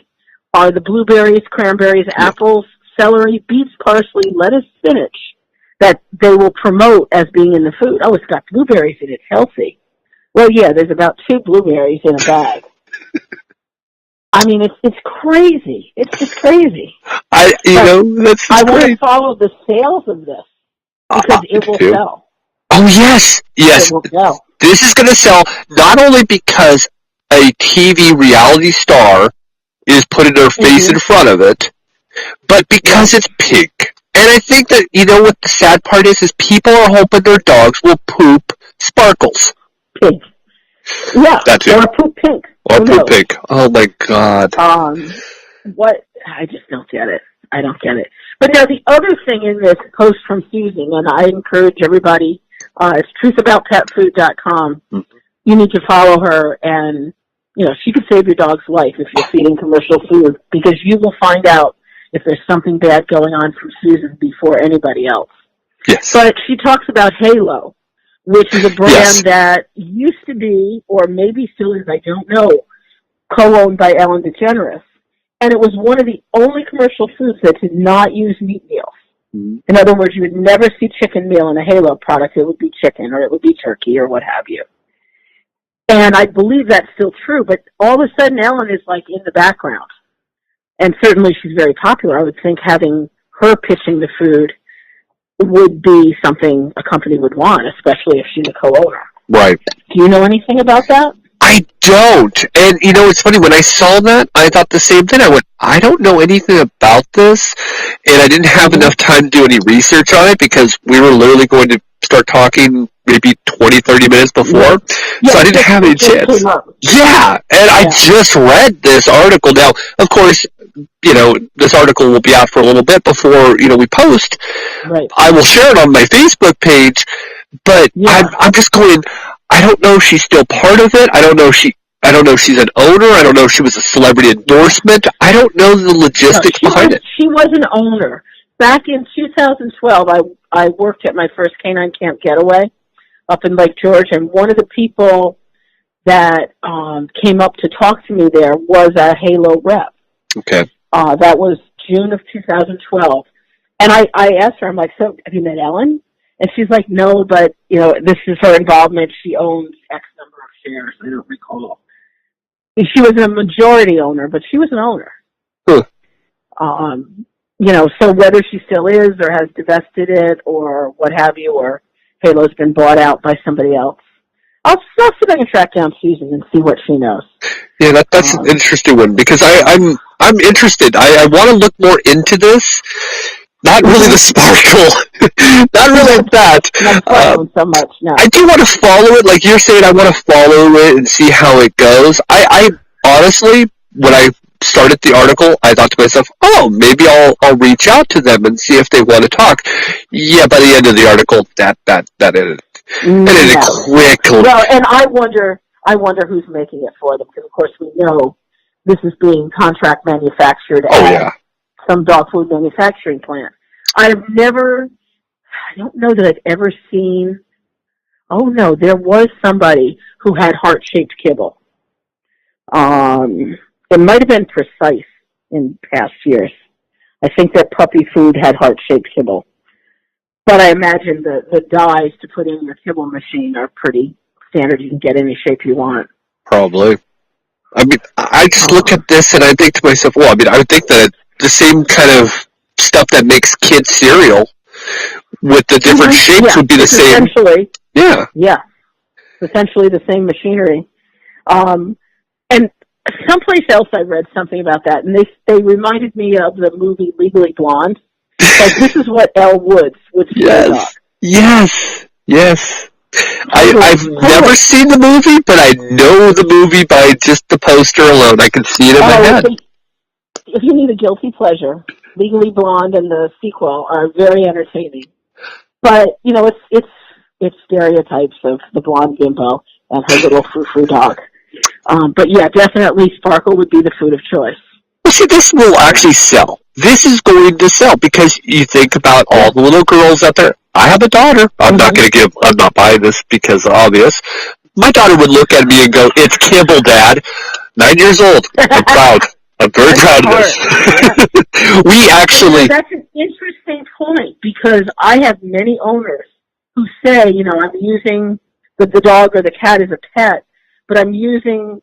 are the blueberries, cranberries, apples, celery, beets, parsley, lettuce, spinach that they will promote as being in the food. Oh, it's got blueberries in it. It's healthy. Well, yeah, there's about 2 blueberries in a bag. I mean, it's crazy. It's just crazy. I want to follow the sales of this because it will sell. Oh, yes. Yes. It will sell. This is going to sell not only because a TV reality star is putting their face in front of it, but because it's pink. And I think that, what the sad part is people are hoping their dogs will poop sparkles. Pink. Yeah. That's it. Or poop pink. Or poop pink. Oh, my God. What? I just don't get it. I don't get it. But now the other thing in this post from Susan, and I encourage everybody, it's truthaboutpetfood.com. Mm-hmm. You need to follow her, and, she could save your dog's life if you're feeding commercial food, because you will find out if there's something bad going on from Susan before anybody else. Yes. But she talks about Halo, which is a brand that used to be, or maybe still is, I don't know, co-owned by Ellen DeGeneres. And it was one of the only commercial foods that did not use meat meals. Mm-hmm. In other words, you would never see chicken meal in a Halo product. It would be chicken, or it would be turkey, or what have you. And I believe that's still true, but all of a sudden Ellen is like in the background. And certainly she's very popular. I would think having her pitching the food would be something a company would want, especially if she's a co-owner. Right. Do you know anything about that? I don't. And, it's funny, when I saw that, I thought the same thing. I went, I don't know anything about this, and I didn't have enough time to do any research on it because we were literally going to start talking maybe 20, 30 minutes before, so I didn't have any chance. Yeah, and I just read this article. Now, of course, this article will be out for a little bit before, we post. Right. I will share it on my Facebook page, but I'm just going, I don't know if she's still part of it. I don't know if she's an owner. I don't know if she was a celebrity endorsement. I don't know the logistics behind it. She was an owner. Back in 2012, I worked at my first canine camp getaway up in Lake George, and one of the people that came up to talk to me there was a Halo rep. Okay. That was June of 2012. And I asked her, I'm like, so have you met Ellen? And she's like, no, but, this is her involvement. She owns X number of shares. I don't recall. She was a majority owner, but she was an owner. So whether she still is or has divested it or what have you, or Halo's been bought out by somebody else, I'll see if I can track down Susan and see what she knows. Yeah, that's an interesting one because I'm interested. I want to look more into this. Not really the sparkle. Not really that. Not so much, no. I do want to follow it. Like you're saying, I want to follow it and see how it goes. I honestly, when I started the article, I thought to myself, oh, maybe I'll reach out to them and see if they want to talk. Yeah, by the end of the article, that ended. It ended quickly. Well, and I wonder who's making it for them, because of course we know this is being contract manufactured at some dog food manufacturing plant. I don't know that I've ever seen, oh no, there was somebody who had heart-shaped kibble. It might have been Precise in past years. I think that puppy food had heart-shaped kibble. But I imagine the dyes to put in your kibble machine are pretty standard. You can get any shape you want. Probably. I mean, I just look at this and I think to myself, well, I mean, I would think that the same kind of stuff that makes kids cereal with the different shapes would be the same. Essentially. Yeah. Yeah. Essentially the same machinery. And someplace else I read something about that, and they reminded me of the movie Legally Blonde. Like, this is what Elle Woods would say. Yes. I've never seen the movie, but I know the movie by just the poster alone. I can see it in my head. If you need a guilty pleasure, Legally Blonde and the sequel are very entertaining. But, you know, it's stereotypes of the blonde bimbo and her little frou-frou dog. But yeah, definitely Sparkle would be the food of choice. Well, see, this will actually sell. This is going to sell because you think about all the little girls out there. I have a daughter. I'm not buying this because obvious. My daughter would look at me and go, "It's kibble, Dad." 9 years old. I'm proud. I'm very proud of this. Yeah. We actually... That's an interesting point because I have many owners who say, you know, I'm using the dog or the cat as a pet, but I'm using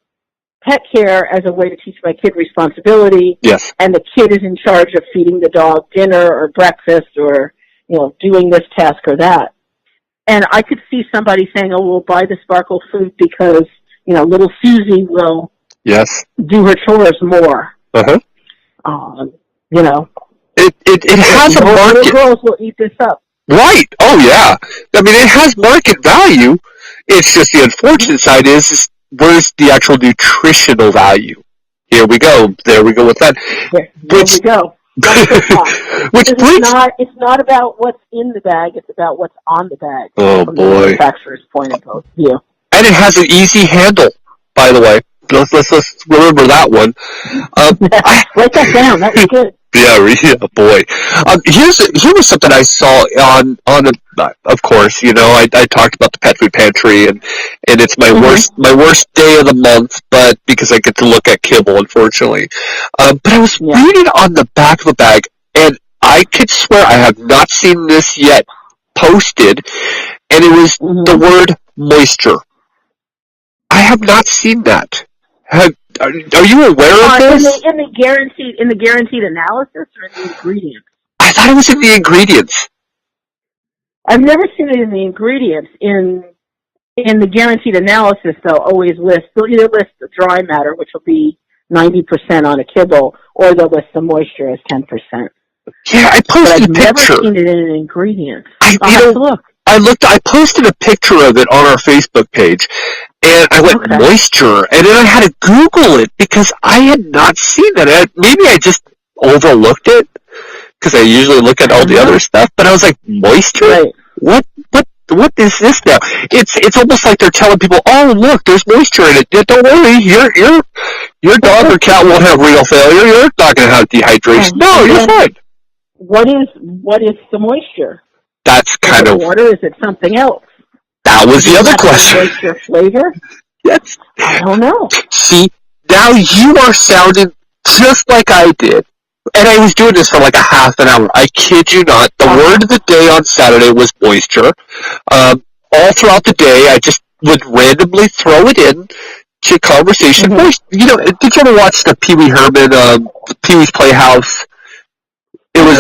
pet care as a way to teach my kid responsibility. Yes. And the kid is in charge of feeding the dog dinner or breakfast or, you know, doing this task or that. And I could see somebody saying, oh, we'll buy the Sparkle food because, you know, little Susie will do her chores more. Uh-huh. You know. It has a market. Little girls will eat this up. Right. Oh, yeah. I mean, it has market value. It's just the unfortunate side is where's the actual nutritional value? Here we go. There we go with that. There we go. It's not about what's in the bag. It's about what's on the bag. Oh, from boy. The manufacturer's point of view. And it has an easy handle, by the way. Let's remember that one. Write that down. That was good. Yeah, boy. Here was something I saw on of course, you know, I talked about the pet food pantry and it's my worst day of the month, but because I get to look at kibble, unfortunately. But I was reading on the back of the bag, and I could swear I have not seen this yet posted, and it was the word moisture. I have not seen that. Are you aware of this? In the guaranteed analysis or in the ingredients? I thought it was in the ingredients. I've never seen it in the ingredients. In the guaranteed analysis, they'll either list the dry matter, which will be 90% on a kibble, or they'll list the moisture as 10%. Yeah, I posted a picture. I've never seen it in an ingredient. I posted a picture of it on our Facebook page, and I went, moisture, and then I had to Google it, because I had not seen that. Maybe I just overlooked it, because I usually look at all the other stuff, but I was like, moisture? Right. What is this now? It's almost like they're telling people, oh, look, there's moisture in it. Don't worry, your dog or cat won't have renal failure. You're not going to have dehydration. No, you're fine. What is the moisture? That's kind of water. Is it something else? That was the other question. Moisture flavor? Yes. I don't know. See, now you are sounding just like I did. And I was doing this for like a half an hour. I kid you not. The word of the day on Saturday was moisture. All throughout the day, I just would randomly throw it in to conversation. You know, did you ever watch the Pee Wee Herman, Pee-wee's Playhouse? It was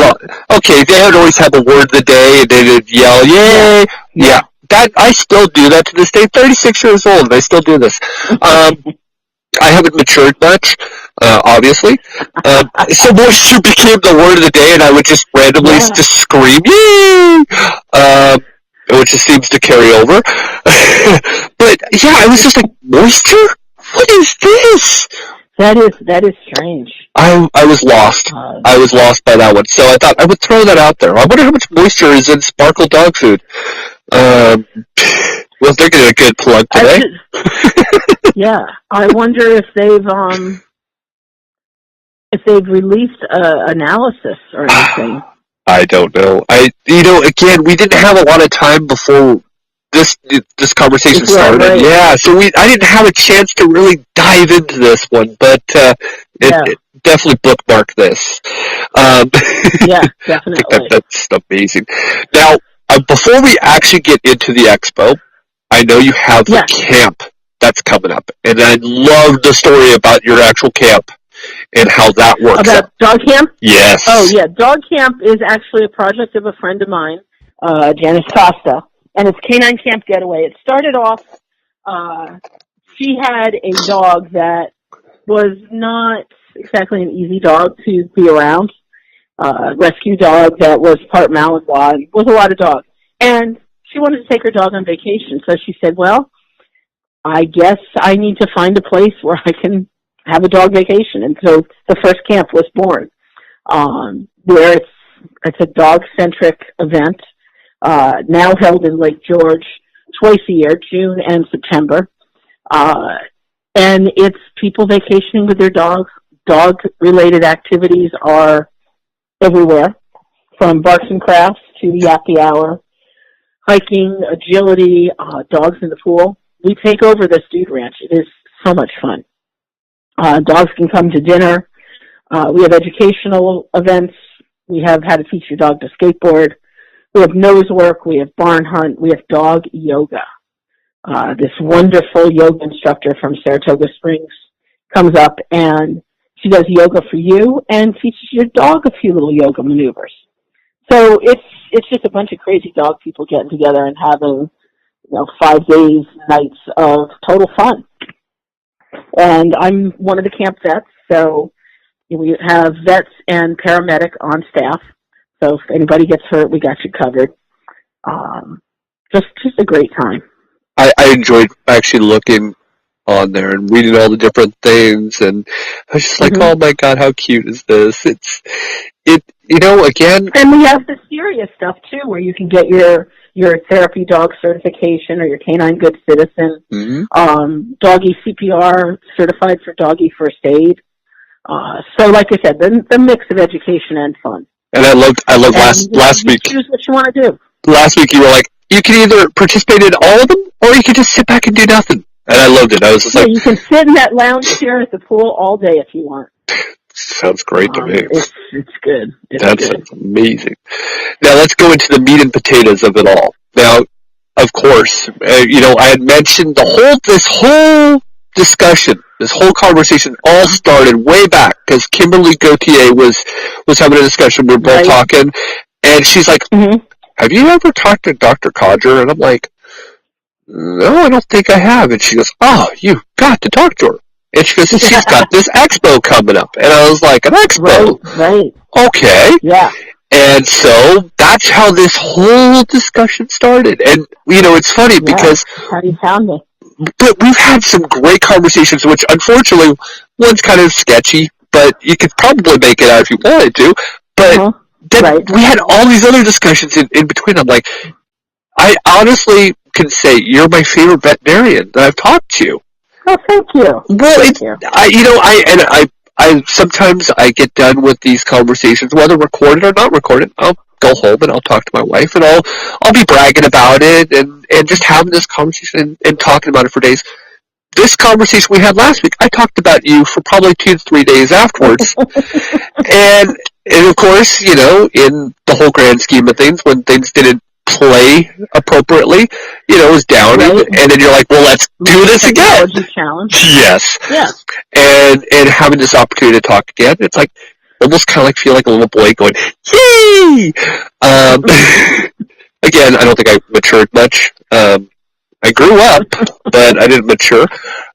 okay. They would always have the word of the day, and they would yell, "Yay!" Yeah, that I still do that to this day. 36 years old, and I still do this. I haven't matured much, obviously. So moisture became the word of the day, and I would just randomly just scream, "Yay!" Which just seems to carry over. But yeah, I was just like, moisture? What is this? That is strange. I was lost. I was lost by that one. So I thought I would throw that out there. I wonder how much moisture is in Sparkle dog food. Well, they're getting a good plug today. Yeah, I wonder if they've released analysis or anything. I don't know. Again, we didn't have a lot of time before this conversation started. Right. Yeah, so I didn't have a chance to really dive into this one, but it definitely bookmark this. Yeah, I definitely. think that's amazing. Now, before we actually get into the expo, I know you have the camp that's coming up, and I love the story about your actual camp and how that works. About dog camp? Yes. Oh, yeah. Dog camp is actually a project of a friend of mine, Janice Costa, and it's Canine Camp Getaway. It started off, she had a dog that was not exactly an easy dog to be around. Rescue dog that was part Malinois, was a lot of dogs. And she wanted to take her dog on vacation, so she said, well, I guess I need to find a place where I can have a dog vacation. And so the first camp was born, where it's a dog-centric event, now held in Lake George twice a year, June and September. And it's people vacationing with their dogs. Dog-related activities are everywhere, from Barks and Crafts to Yappy Hour, hiking, agility, dogs in the pool. We take over this dude ranch. It is so much fun. Dogs can come to dinner. We have educational events. We have how to teach your dog to skateboard. We have nose work. We have barn hunt. We have dog yoga. This wonderful yoga instructor from Saratoga Springs comes up and she does yoga for you and teaches your dog a few little yoga maneuvers. So it's just a bunch of crazy dog people getting together and having, 5 days, nights of total fun. And I'm one of the camp vets, so we have vets and paramedic on staff. So if anybody gets hurt, we got you covered. Just a great time. I enjoyed actually looking on there and reading all the different things, and I was just like, oh my God, how cute is this? Again. And we have the serious stuff too, where you can get your therapy dog certification or your canine good citizen, doggy CPR certified for doggy first aid. So like I said, the mix of education and fun. And I loved last week. Choose what you want to do. Last week you were like, you can either participate in all of them, or you can just sit back and do nothing. And I loved it. I was just like, you can sit in that lounge chair at the pool all day if you want. Sounds great to me. It's good. That's amazing. Now let's go into the meat and potatoes of it all. Now, of course, I had mentioned this whole discussion, this whole conversation all started way back because Kimberly Gauthier was having a discussion. We were both talking, and she's like, have you ever talked to Dr. Coger? And I'm like, no, I don't think I have. And she goes, oh, you've got to talk to her. And she goes, she's got this expo coming up. And I was like, an expo? Right. Okay. Yeah. And so that's how this whole discussion started. And, it's funny because... How you found me. But we've had some great conversations, which unfortunately, one's kind of sketchy, but you could probably make it out if you wanted to. But then we had all these other discussions in between. I'm like, I honestly can say you're my favorite veterinarian that I've talked to. Oh, thank you. Well, I sometimes I get done with these conversations, whether recorded or not recorded. I'll go home and I'll talk to my wife, and I'll be bragging about it and just having this conversation and talking about it for days. This conversation we had last week, I talked about you for probably 2 to 3 days afterwards. and of course, in the whole grand scheme of things, when things didn't play appropriately, it was down, and then you're like, well, let's do this again. Challenge. Yes. Yeah. And having this opportunity to talk again, it's like almost kind of like feel like a little boy going, yay! Again, I don't think I matured much. I grew up, but I didn't mature.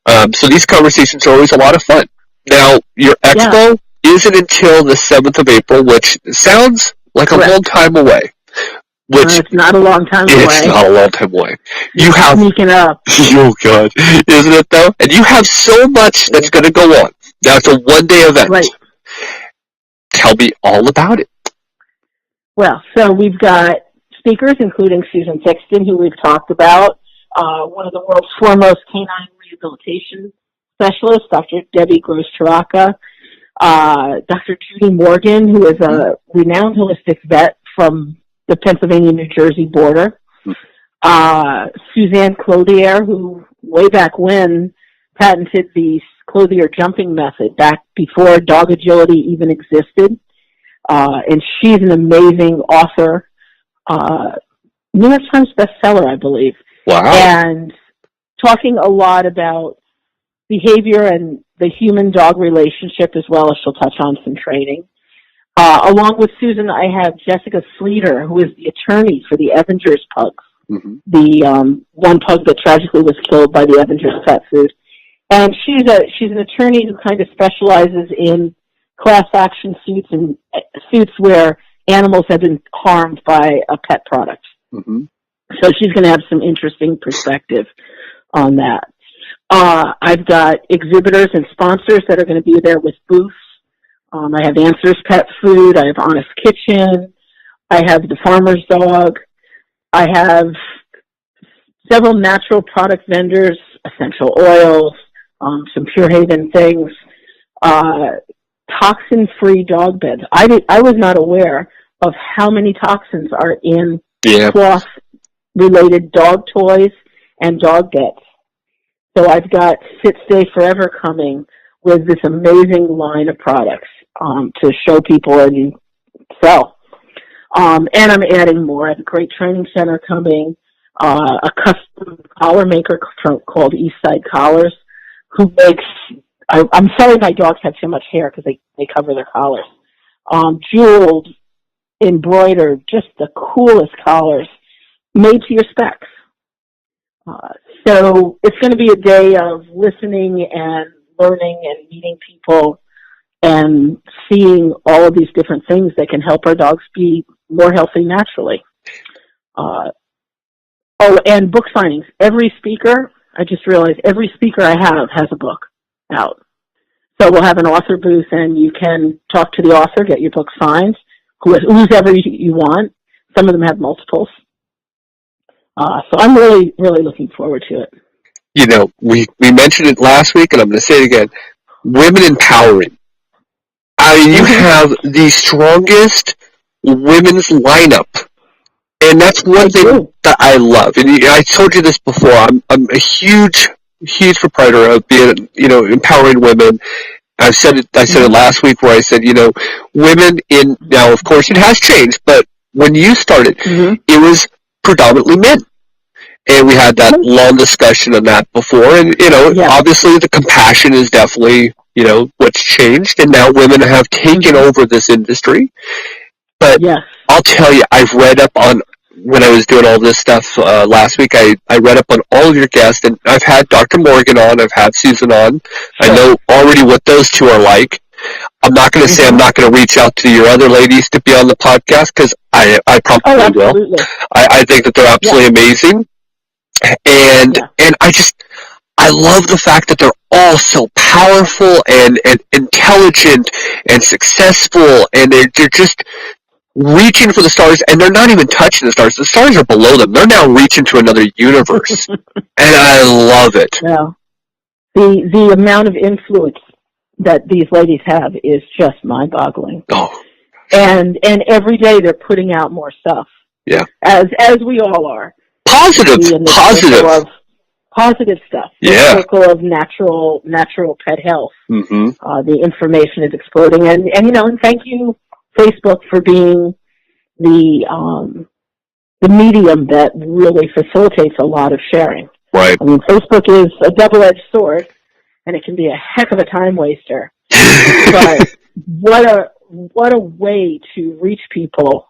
So these conversations are always a lot of fun. Now, your expo isn't until the 7th of April, which sounds like a long time away. It's not a long time away. It's not a long time away. You have sneaking up. Oh God, isn't it though? And you have so much that's going to go on. Now it's a one-day event. Right. Tell me all about it. Well, so we've got speakers, including Susan Sexton, who we've talked about, one of the world's foremost canine rehabilitation specialists, Dr. Debbie Gross-Chiraka, Dr. Judy Morgan, who is a renowned holistic vet from the Pennsylvania-New Jersey border. Suzanne Clothier, who way back when patented the Clothier jumping method back before dog agility even existed. And she's an amazing author, New York Times bestseller, I believe. Wow. And talking a lot about behavior and the human-dog relationship, as well as she'll touch on some training. Along with Susan, I have Jessica Sleater, who is the attorney for the Evangers pugs. Mm-hmm. The one pug that tragically was killed by the Evangers pet food. And she's an attorney who kind of specializes in class action suits and suits where animals have been harmed by a pet product. Mm-hmm. So she's going to have some interesting perspective on that. I've got exhibitors and sponsors that are going to be there with booths. I have Answers Pet Food. I have Honest Kitchen. I have The Farmer's Dog. I have several natural product vendors, essential oils, some Pure Haven things, toxin-free dog beds. I was not aware of how many toxins are in cloth-related dog toys and dog beds. So I've got Sit Stay Forever coming with this amazing line of products to show people and sell. And I'm adding more. I have a great training center coming, a custom collar maker called Eastside Collars, who makes, I'm sorry my dogs have too much hair because they cover their collars. Jeweled, embroidered, just the coolest collars made to your specs. So it's going to be a day of listening and learning and meeting people and seeing all of these different things that can help our dogs be more healthy naturally. And book signings. Every speaker, I just realized every speaker I have has a book out. So we'll have an author booth and you can talk to the author, get your book signed, whoever you want. Some of them have multiples. So I'm really, really looking forward to it. You know, we mentioned it last week, and I'm going to say it again. Women empowering. You have the strongest women's lineup, and that's one thing that I love. And I told you this before. I'm a huge proprietor of being, empowering women. I said it last week where I said, women now of course it has changed, but when you started, it was predominantly men. And we had that long discussion on that before. And, obviously the compassion is definitely, what's changed. And now women have taken over this industry. But I'll tell you, I've read up on, when I was doing all this stuff last week, I read up on all of your guests. And I've had Dr. Morgan on. I've had Susan on. I know already what those two are like. I'm not going to say I'm not going to reach out to your other ladies to be on the podcast because I probably will. I think that they're absolutely amazing. And I love the fact that they're all so powerful and intelligent and successful, and they're just reaching for the stars, and they're not even touching the stars. The stars are below them. They're now reaching to another universe, and I love it. Yeah. The amount of influence that these ladies have is just mind-boggling. Oh. And every day they're putting out more stuff. Yeah. As we all are. Positive stuff. Yeah. The circle of natural pet health. Mm-hmm. The information is exploding, and thank you, Facebook, for being the medium that really facilitates a lot of sharing. Right. I mean, Facebook is a double-edged sword, and it can be a heck of a time waster. But what a way to reach people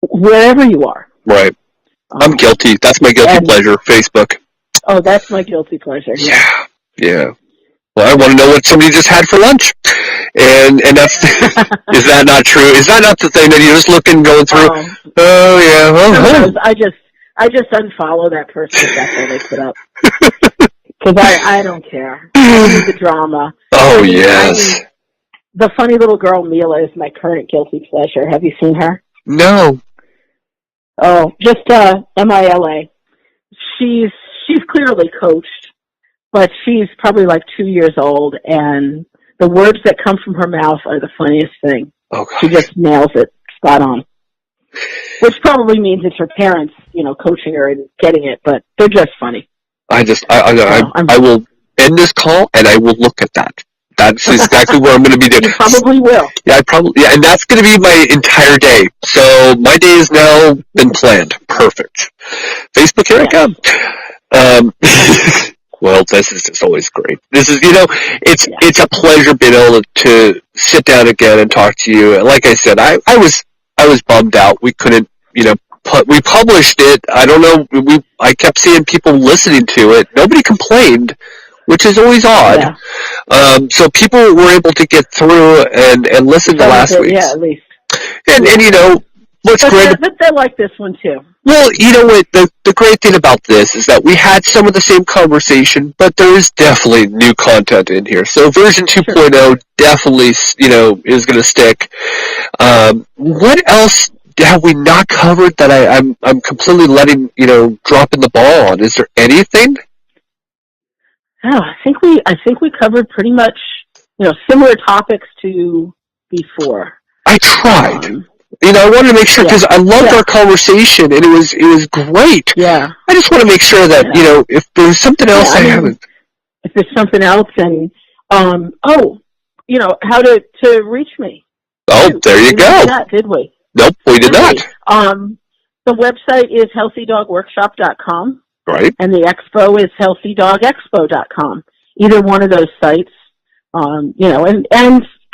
wherever you are. Right. I'm guilty. That's my guilty pleasure, Facebook. Oh, that's my guilty pleasure. Yeah. Well, I want to know what somebody just had for lunch. And that's, is that not true? Is that not the thing that you're just looking, going through? I just unfollow that person if that's all they put up. Because I don't care. I need the drama. Oh, yes. The funny little girl, Mila, is my current guilty pleasure. Have you seen her? No. Oh, just MILA. She's clearly coached, but she's probably like 2 years old, and the words that come from her mouth are the funniest thing. Oh, gosh. She just nails it spot on. Which probably means it's her parents, coaching her and getting it, but they're just funny. I will end this call and I will look at that. That's exactly what I'm going to be doing. You probably will. Yeah, and that's going to be my entire day. So my day has now been planned. Perfect. Facebook, here I come. Well, this is just always great. This is, it's a pleasure being able to sit down again and talk to you. Like I said, I was bummed out. We couldn't, we published it. I don't know. I kept seeing people listening to it. Nobody complained, which is always odd. Yeah. So people were able to get through and listen to last week's. Yeah, at least. And what's great? But they like this one too. Well, you know what? The great thing about this is that we had some of the same conversation, but there is definitely new content in here. So version 2.0 definitely, is going to stick. What else have we not covered that I'm completely letting, dropping the ball on? Is there anything? Oh, I think we covered pretty much, similar topics to before. I tried. I wanted to make sure because I loved our conversation and it was great. Yeah. I just want to make sure that if there's something else I haven't. If there's something else, and how to reach me. Oh, there you go. Did that, did we? Nope, we did not. The website is healthydogworkshop.com. Right. And the expo is healthydogexpo.com. Either one of those sites, and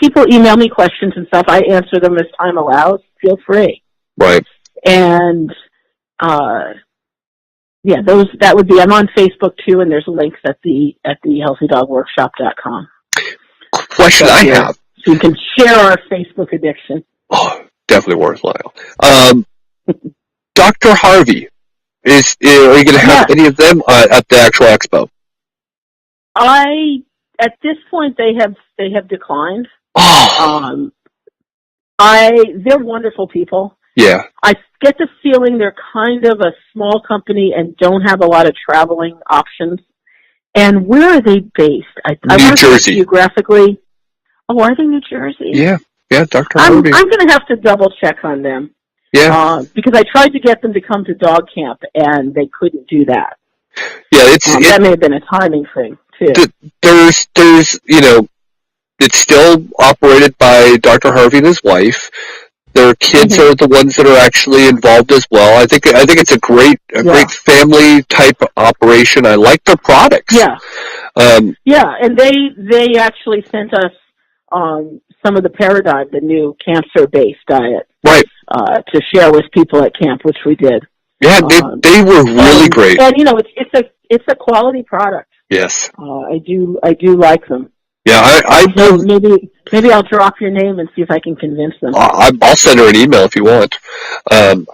people email me questions and stuff. I answer them as time allows. Feel free. Right. And, that would be, I'm on Facebook too, and there's links at the healthydogworkshop.com. Question I have. So you can share our Facebook addiction. Oh, definitely worthwhile. Dr. Harvey, are you going to have any of them at the actual expo? At this point, they have declined. Oh. They're wonderful people. Yeah. I get the feeling they're kind of a small company and don't have a lot of traveling options. And where are they based? New Jersey. Geographically. Oh, are they New Jersey? Yeah, Dr. Harvey. I'm going to have to double check on them. Yeah. Because I tried to get them to come to dog camp and they couldn't do that. Yeah, that may have been a timing thing too. There's it's still operated by Dr. Harvey and his wife. Their kids are the ones that are actually involved as well. I think it's a great family type operation. I like their products. Yeah. And they actually sent us some of the Paradigm, the new cancer-based diet, right? To share with people at camp, which we did. Yeah, they were really great. And it's a quality product. Yes. I do like them. Yeah, so maybe I'll drop your name and see if I can convince them. I'll send her an email if you want. I will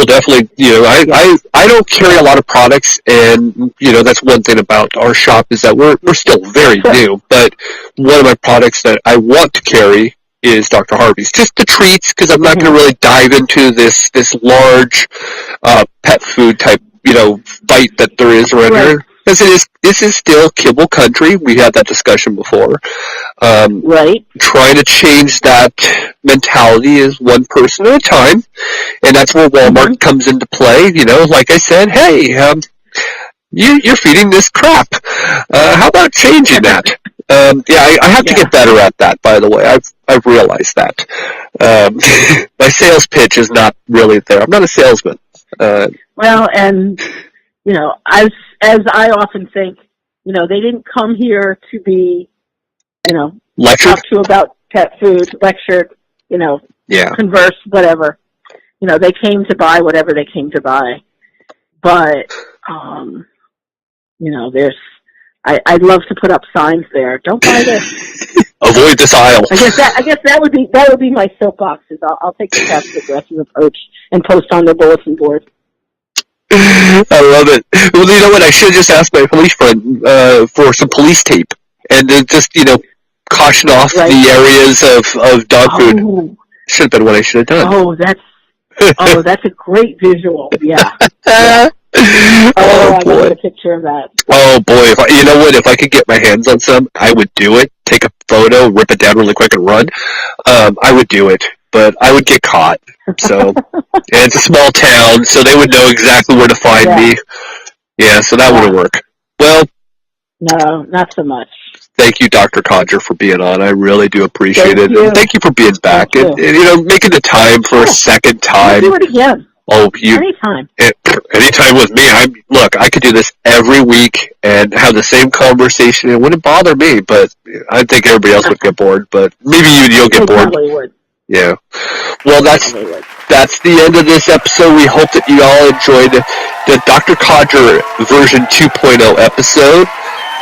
definitely. I don't carry a lot of products, and that's one thing about our shop is that we're still very new. But one of my products that I want to carry is Dr. Harvey's, just the treats, because I'm not going to really dive into this large pet food type fight that there is around here. Because this is still kibble country. We had that discussion before. Right. Trying to change that mentality is one person at a time, and that's where Walmart comes into play. Like I said, hey, you're feeding this crap. How about changing that? I have to get better at that. By the way, I've realized that. My sales pitch is not really there. I'm not a salesman. As I often think, they didn't come here to be, lectured? Talked to about pet food, lectured, converse, whatever. They came to buy whatever they came to buy. But, I'd love to put up signs there. Don't buy this. Avoid this aisle. I guess that would be my soapboxes. I'll take the passive aggressive approach and post on the bulletin board. I love it. Well, you know what? I should have just asked my police friend for some police tape and just, caution off the areas of dog food. Should have been what I should have done. That's a great visual. Yeah. Oh, boy. I got a picture of that. Oh, boy. If I could get my hands on some, I would do it. Take a photo, rip it down really quick and run. I would do it. but I would get caught. So, and it's a small town, so they would know exactly where to find me. Yeah, so that wouldn't work. Well, no, not so much. Thank you, Dr. Coger, for being on. I really do appreciate it. And thank you for being back and making the time for a second time. We'll do it again. Oh, anytime. Anytime with me. Look, I could do this every week and have the same conversation. It wouldn't bother me, but I think everybody else would get bored. But maybe you'll get bored. Probably would. Yeah. Well, that's the end of this episode. We hope that you all enjoyed the Dr. Coger version 2.0 episode.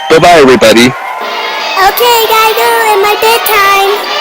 Bye-bye, everybody. Okay, gotta go in my bedtime.